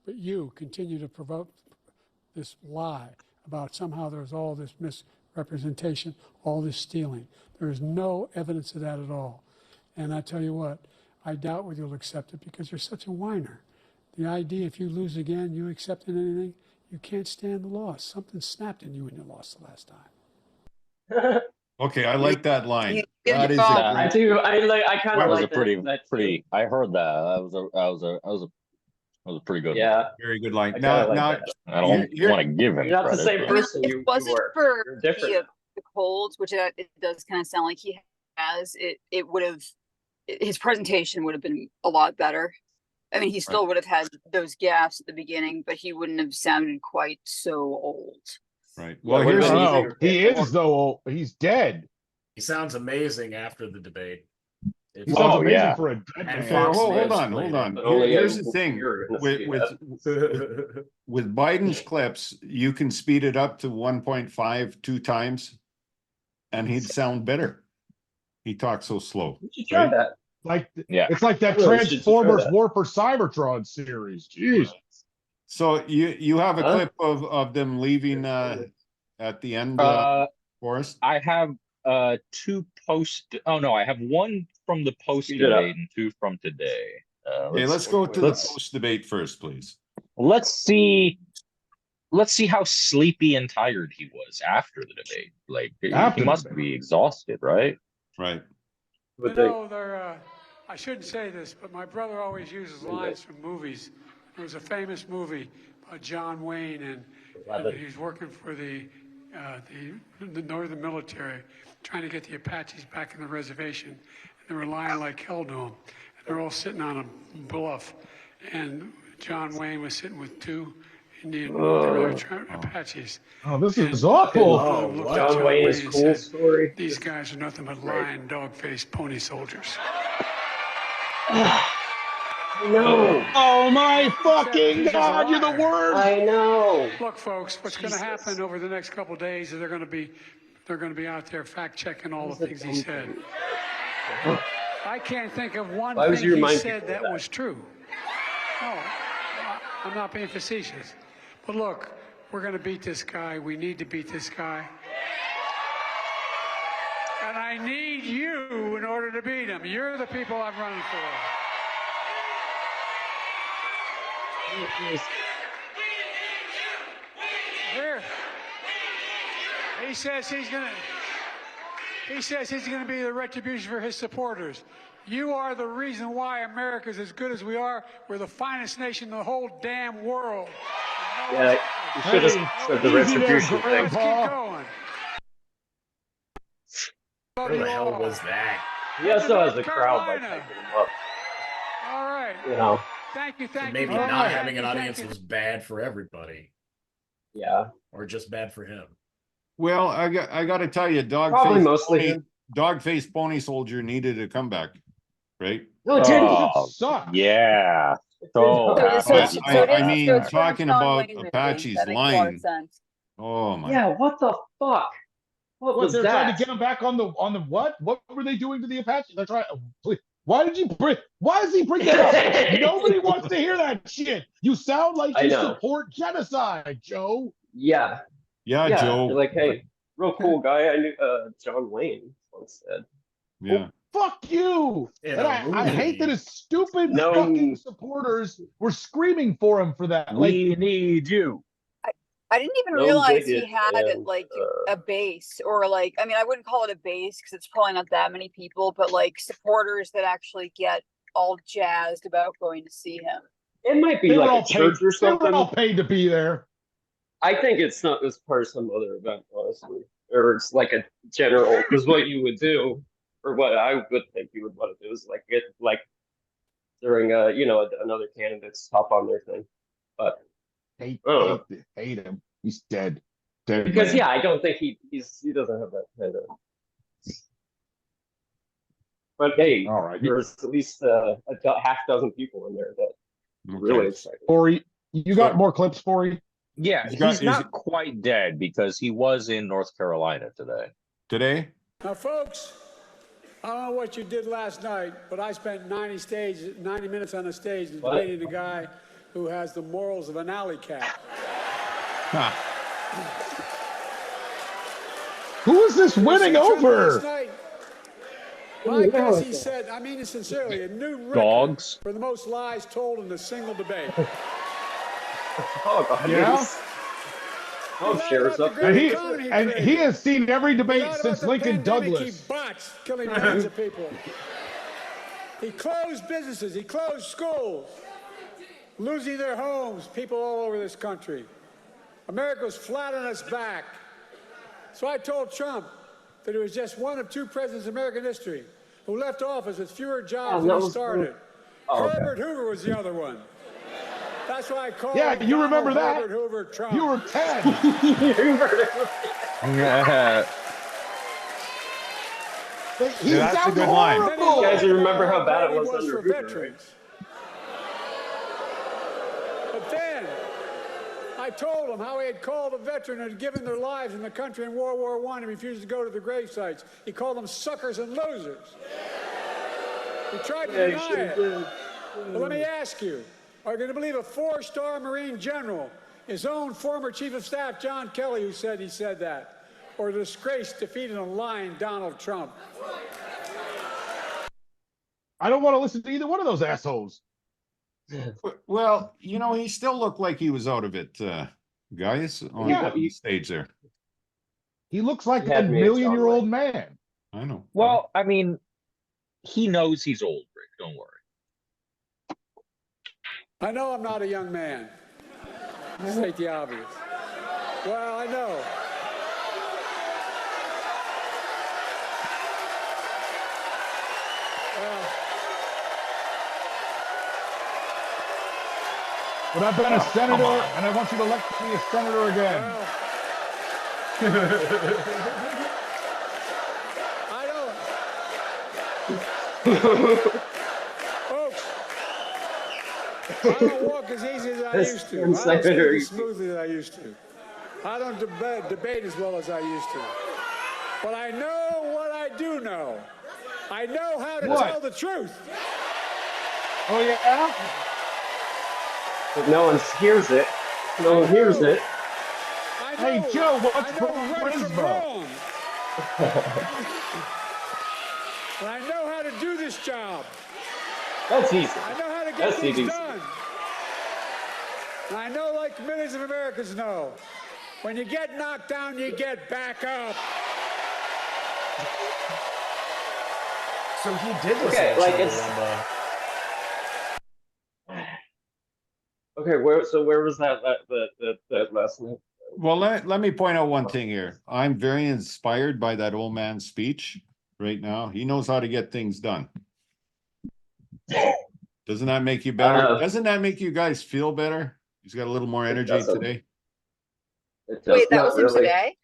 But you continue to provoke this lie about somehow there's all this misrepresentation, all this stealing. There is no evidence of that at all. And I tell you what, I doubt whether you'll accept it because you're such a whiner. The idea, if you lose again, you accepting anything, you can't stand the loss. Something snapped in you when you lost the last time. Okay, I like that line. You- That is a I I great. do. I kind That of was like a pretty that pretty. I heard that. That was a pretty good. Yeah, Very good line. I Now, kinda like now, that. I don't Here- want to give him You're not the credit, same but- person If you it wasn't were. for You're different. the colds, which it does kind of sound like he has, it would have, his presentation would have been a lot better. I mean, he still would have had those gaps at the beginning, but he wouldn't have sounded quite so old. right. Yeah, Well, what here's about the you? No, he is though. He's dead. He sounds amazing after the debate. He It's- sounds Oh, amazing yeah. for a dead And man. Okay, Fox hold News on, played hold it, on. but only Here's a the thing year gonna with see with that. with Biden's clips, you can speed it up to 1.5 2 times, and he'd sound better. He talks so slow. You should try Right? that. Like Yeah. it's like that I really should try Transformers that. War for Cybertron series. Jeez. So you have a Huh? clip of them leaving at the end, Forrest? I have two post. Oh no, I have one from the post Speed it up. debate and two from today. Okay, let's go to the let's- post debate first, please. Let's see how sleepy and tired he was after the debate. Like After he the must debate. be exhausted, right? Right. You know, I shouldn't say this, but my brother always uses lines from movies. There was a famous movie by John Wayne, and he's working for the Northern Military, trying to get the Apaches back in the reservation. And they were lying like hell to him. And they're all sitting on a bluff. And John Wayne was sitting with two Indian Apaches. Oh, this is And awful. Oh, looked at John Wayne is and cool said, story. "These guys are nothing but lying, dog-faced pony soldiers." No, Oh my fucking god, you're the worst. I know. Look, folks, what's going to happen over the next couple of days is they're going to be out there fact-checking all the things he said. I can't think of one Why would thing you he remind said people of that that? was true. No, I'm not being facetious. But look, we're going to beat this guy. We need to beat this guy. And I need you in order to beat him. You're the people I'm running for. Here. He says he's gonna. He says he's going to be the retribution for his supporters. You are the reason why America's as good as we are. We're the finest nation in the whole damn world. Yeah, you should have said the retribution thing. Let's keep going. Love Where you the hell all. was that? He also has a North crowd by Carolina. hyping him up. All right. You know. Thank you. So Thank maybe you. not thank you, having an thank audience you. was bad for everybody, Yeah. or just bad for him. Well, I got to tell you, Probably mostly him. dog-faced pony soldier needed a comeback, right? No, it didn't. Oh, It sucked. yeah. So So it is- happy. I mean, it's from talking John about Wayne movie. Apache's That makes a lot of line. sense. Oh my! Yeah, what the fuck? What was They're trying that? to get him back on the what? What were they doing to the Apache? They're trying. Why did you bring? Why does he bring that up? Nobody wants to hear that shit. You sound like I you know. support genocide, Joe. Yeah. Yeah, Yeah. Joe. You're like, hey, real cool guy. I knew John Wayne once said. Yeah. Fuck you. In And a I hate that movie. his stupid No. fucking supporters were screaming for him for that. Like, We need you. I didn't even No realize he bigot had and, like a base, or like, I mean, I wouldn't call it a base because it's probably not that many people, but like supporters that actually get all jazzed about going to see him. It might be they were like all a church paid. or They were something. all paid to be there. I think it's not as part of some other event, honestly, or it's like a general. Because what you would do, or what I would think you would want to do, is like get like during another candidate's hop on their thing, but Hate him. He's dead. Dead because man. yeah, I don't think he doesn't have that kind of. But hey, All right. there's at least half dozen people in there that are really excited. Corey, you got more clips for you? Yeah, He's got- he's not quite dead because he was in North Carolina today. Today? Now, folks, I don't know what you did last night, but I spent 90 minutes on a stage debating a guy who has the morals of an alley cat. Who is this winning over? I guess he said, I mean it sincerely, a new record Dogs. for the most lies told in a single debate. Oh God, Yeah. Oh, shares up. And he has seen every debate since Lincoln Douglas. He bots killing millions of people. He closed businesses. He closed schools, losing their homes, people all over this country. America was flat on its back. So I told Trump that he was just one of two presidents in American history who left office with fewer jobs than he started. Herbert Hoover was the other one. That's why I call Yeah, him you remember that? Herbert Hoover Trump. You were 10. He Yeah, that's a sounds good line. horrible. You guys remember how bad it He was was under for Hoover, right? veterans. But then I told him how he had called a veteran and had given their lives in the country in World War I and refused to go to the grave sites. He called them suckers and losers. He tried to deny it. But let me ask you, are you going to believe a 4-star Marine general, his own former Chief of Staff, John Kelly, who said he said that, or a disgraced, defeated and lying Donald Trump? I don't want to listen to either one of those assholes. Well, you know, he still looked like he was out of it, guys, on the stage there. He looks like He a had me at John million-year-old Wayne. man. I know. Well, I mean, he knows he's old, Rick. Don't worry. I know I'm not a young man. State the obvious. Well, I know. But I've been a senator, and I want you to elect me a senator again. I Folks, I don't walk as easy as I used to. I don't speak as smoothly as I used to. I don't debate as well as I used to. But I know what I do know. I know how to tell the truth. Oh, yeah? But no one hears it. No one hears it. Hey, Joe, what's charisma? And I know how to do this job. That's easy. I know how to get That's things easy. done. And I know, like millions of Americans know, when you get knocked down, you get back up. So he did listen Okay, to like Chumbawamba. Okay, where was that last night? Well, let me point out one thing here. I'm very inspired by that old man's speech right now. He knows how to get things done. Doesn't that make you better? Doesn't that make you guys feel better? He's got a little more energy today. Wait, that was him today?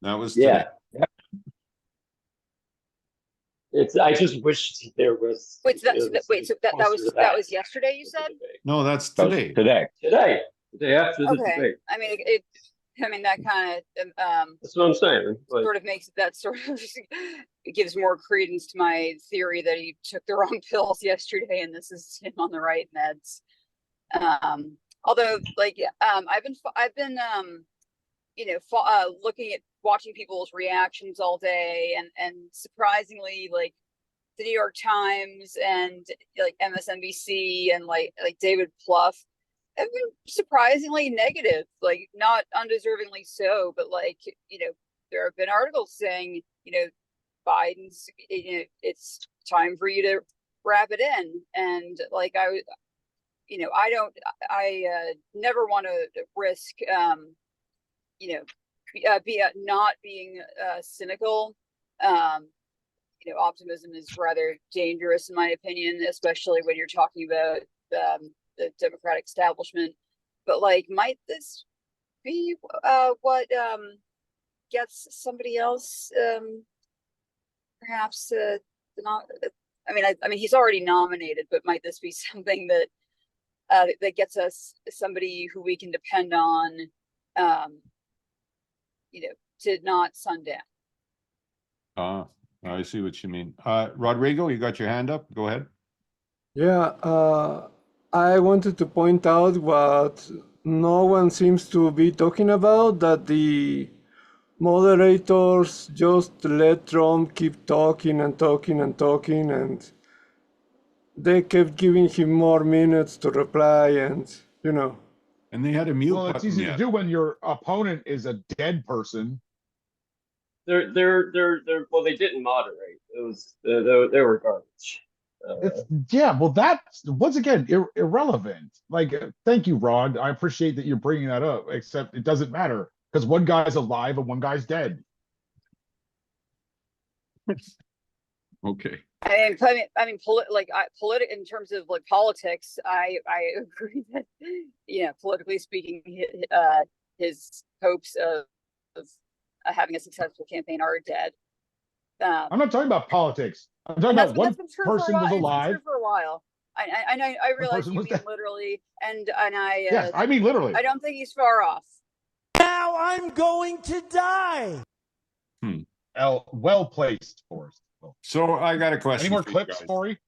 That was today. Yeah. I just wish there was. Wait, so that was yesterday, you said? No, that's today. Today. Today after the Okay. debate. I mean, that kind of That's what I'm saying. Like, sort of makes that sort of it gives more credence to my theory that he took the wrong pills yesterday, and this is him on the right meds. Although, like, I've been looking at watching people's reactions all day, and surprisingly, like the New York Times and like MSNBC and like David Plouffe have been surprisingly negative, like not undeservingly so, but like, there have been articles saying, Biden's, it's time for you to wrap it in. And like, I never want to risk, not being cynical. Optimism is rather dangerous in my opinion, especially when you're talking about the Democratic establishment. But like, might this be what gets somebody else perhaps not? I mean, he's already nominated, but might this be something that that gets us somebody who we can depend on, to not sundown? I see what you mean. Rodrigo, you got your hand up. Go ahead. Yeah, I wanted to point out what no one seems to be talking about, that the moderators just let Trump keep talking and talking and talking, and they kept giving him more minutes to reply, and And they had a mute Well, it's button easy yet. to do when your opponent is a dead person. well, they didn't moderate. It was they were garbage. Well, that's once again irrelevant. Like, thank you, Rod. I appreciate that you're bringing that up. Except it doesn't matter because one guy's alive and one guy's dead. Okay. In terms of like politics, I agree that politically speaking, his hopes of having a successful campaign are dead. I'm not talking about politics. I'm talking about one person was alive. It's been true for a while. I realize you mean dead. Literally, and I. Yes, I mean literally. I don't think he's far off. Now I'm going to die. Well placed, Forrest. So I got a question. Any more clips, Corey?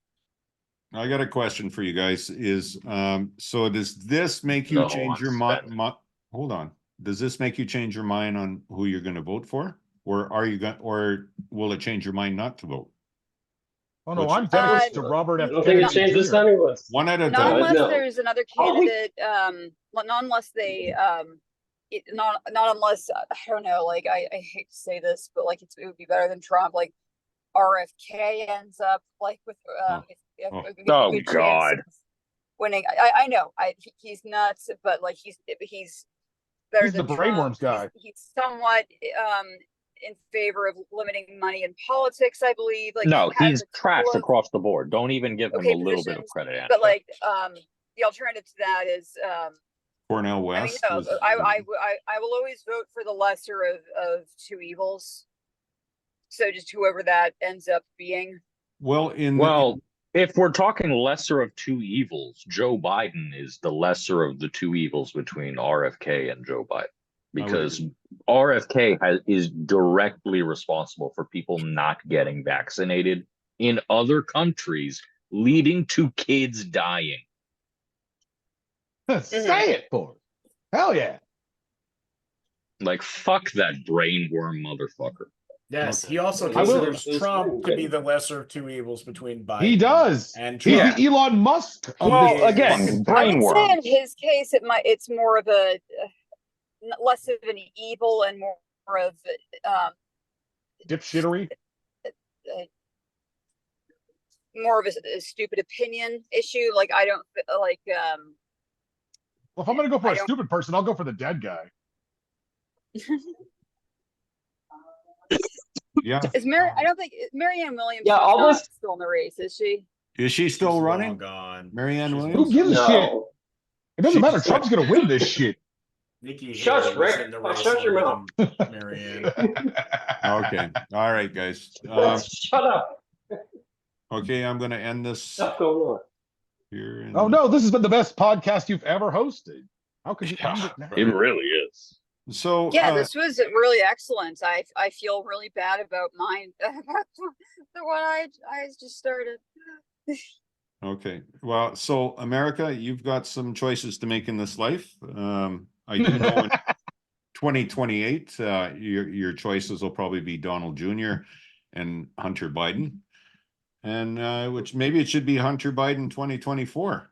I got a question for you guys. So does this make you change your mind? Hold on. Does this make you change your mind on who you're going to vote for, or will it change your mind not to vote? Oh no, I'm dedicated to Robert F. I don't think it changed this anyway. One at a time. Not unless there's another candidate. Not unless they. Not unless I don't know. Like I hate to say this, but like it would be better than Trump. Like RFK ends up like with oh God, winning. I know. He's nuts, but like he's better he's than the Trump. brainworms guy. He's somewhat in favor of limiting money in politics, I believe. Like no, he's trash across the board. Don't even give him a little bit of credit. Answer. But like the alternative to that is Cornel West. I will always vote for the lesser of two evils. So just whoever that ends up being. Well, if we're talking lesser of two evils, Joe Biden is the lesser of the two evils between RFK and Joe Biden, because RFK is directly responsible for people not getting vaccinated in other countries, leading to kids dying. Say it, for hell yeah! Like fuck that brainworm motherfucker. Yes, he also considers Trump to be the lesser of two evils between Biden. He does, and he's Trump. the Elon Musk. Well, again, brainworm. I would say in his case, it's more of a less of an evil and more of dipshittery. more of a stupid opinion issue. Like I don't like. Well, if I'm gonna go for I a don't- stupid person, I'll go for the dead guy. Yeah. Is Mary? I don't think Marianne Williams. Yeah, is all not this- still in the race, is she? Is she still She's running? long gone. Marianne She's Williams? Who gives a shit? No. It doesn't She's- matter. Trump's gonna win this shit. Nikki Shush, Haley was Rick. in the Oh, race shut your longer than Marianne. Okay. All right, guys. Shut up. Okay, I'm going to end this Stuff going on. here. And, Oh no, this has been the best podcast you've ever hosted. How could you end Yeah, it now? It really is. So, Yeah, this was really excellent. I feel really bad about mine. The one I just started. okay. Well, so America, you've got some choices to make in this life. I do know in 2028, your choices will probably be Donald Jr. and Hunter Biden. And which maybe it should be Hunter Biden 2024.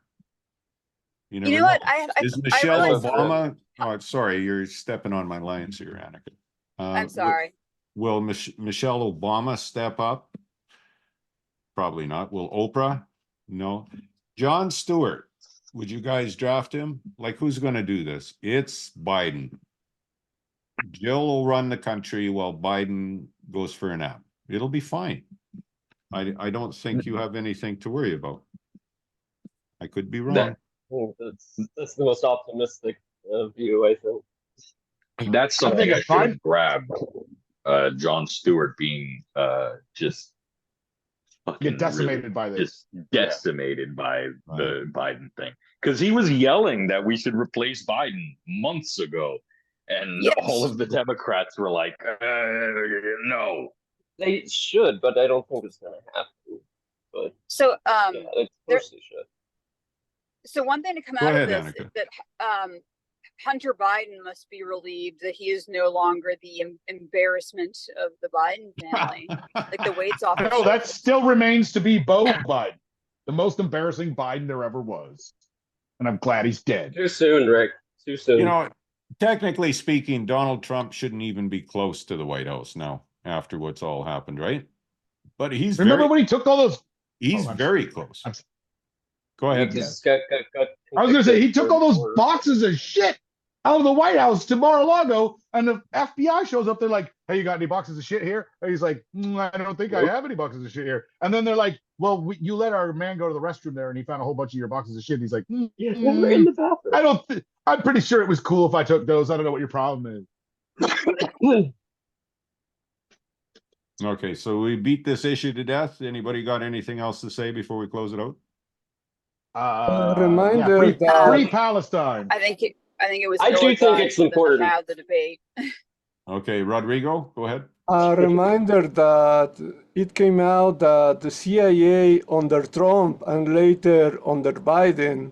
You You know what? I Is Michelle realized- Obama? Oh, sorry, you're stepping on my lines here, Annika. I'm sorry. Will Michelle Obama step up? Probably not. Will Oprah? No. Jon Stewart, would you guys draft him? Like, who's going to do this? It's Biden. Jill will run the country while Biden goes for a nap. It'll be fine. I don't think you have anything to worry about. I could be wrong. That's the most optimistic view, I think. That's something think I it's should fine. have grabbed. Jon Stewart being just fucking Get decimated by this. just decimated by the Biden thing, because he was yelling that we should replace Biden months ago, and Yes. all of the Democrats were like, "No." They should, but I don't think it's going to happen. But So yeah, of course they should. So one thing to come Go out ahead, of this Annika. is that Hunter Biden must be relieved that he is no longer the embarrassment of the Biden family. Like the weight's off. his No, that shoulders. still remains to be Beau Biden, the most embarrassing Biden there ever was. And I'm glad he's dead. Too soon, Rick. Too soon. You know, technically speaking, Donald Trump shouldn't even be close to the White House now after what's all happened, right? But he's Remember when he took all those? he's I'm very close. I'm- Go He ahead. just got I was gonna say he took all those for- boxes of shit out of the White House to Mar-a-Lago, and the FBI shows up. They're like, "Hey, you got any boxes of shit here?" And he's like, "I don't think I have any boxes of shit here." And then they're like, "Well, you let our man go to the restroom there, and he found a whole bunch of your boxes of shit." He's like, Yeah, they were in the bathroom. "I don't. I'm pretty sure it was cool if I took those. I don't know what your problem is." Okay, so we beat this issue to death. Anybody got anything else to say before we close it out? Reminder free, that- free Palestine. I think it was. I do think ill-advised it's for them to important. have the debate. Okay, Rodrigo, go ahead. A reminder that it came out that the CIA under Trump and later under Biden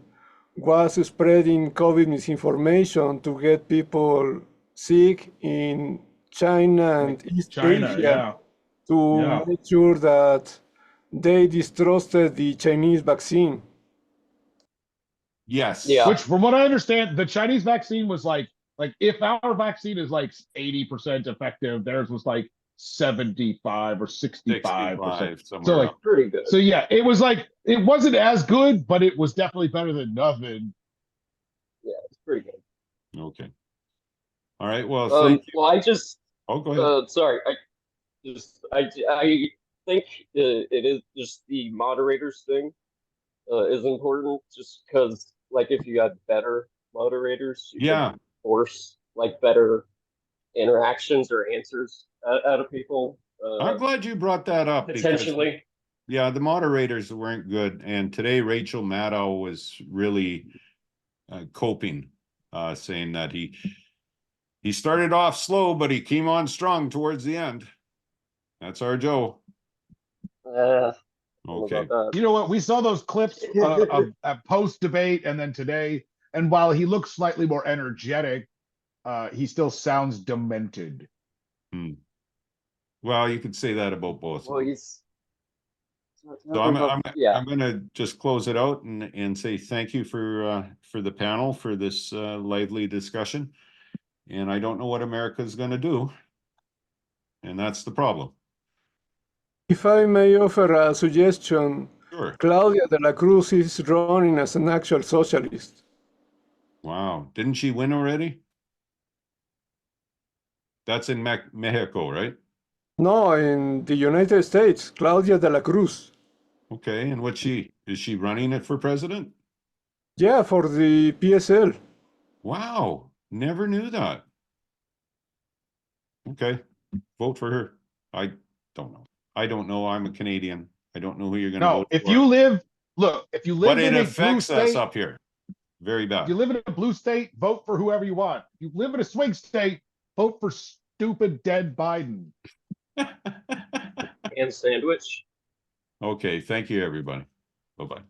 was spreading COVID misinformation to get people sick in China and East Asia to Yeah. make sure that they distrusted the Chinese vaccine. Yes. Yeah. Which, from what I understand, the Chinese vaccine was like if our vaccine is like 80% effective, theirs was like 75 or 65%. 65, somewhere So like, up. Pretty good. so yeah, it was like it wasn't as good, but it was definitely better than nothing. Yeah, it's pretty good. Okay. All right. Well, thank you. Well, I just Oh, go ahead. sorry. I think it is just the moderators thing is important, just because like if you had better moderators, you Yeah. could force like better interactions or answers out of people. I'm glad you brought that up. because- Potentially. Yeah, the moderators weren't good. And today, Rachel Maddow was really coping, saying that he started off slow, but he came on strong towards the end. That's our Joe. Okay. You know what? We saw those clips of post debate and then today, and while he looks slightly more energetic, he still sounds demented. Well, you could say that about both. Well, he's. So I'm yeah. going to just close it out and say thank you for the panel for this lively discussion. And I don't know what America is going to do. And that's the problem. If I may offer a suggestion, Sure. Claudia de la Cruz is running as an actual socialist. Wow. Didn't she win already? That's in Mexico, right? No, in the United States, Claudia de la Cruz. Okay. And is she running it for president? Yeah, for the PSL. Wow. Never knew that. Okay. Vote for her. I don't know. I don't know. I'm a Canadian. I don't know who you're going to No, vote if for. you live, look, if you live But it in a blue affects us state, up here. Very if bad. you live in a blue state, vote for whoever you want. If you live in a swing state, vote for stupid dead Biden. And sandwich. Okay. Thank you, everybody. Bye-bye.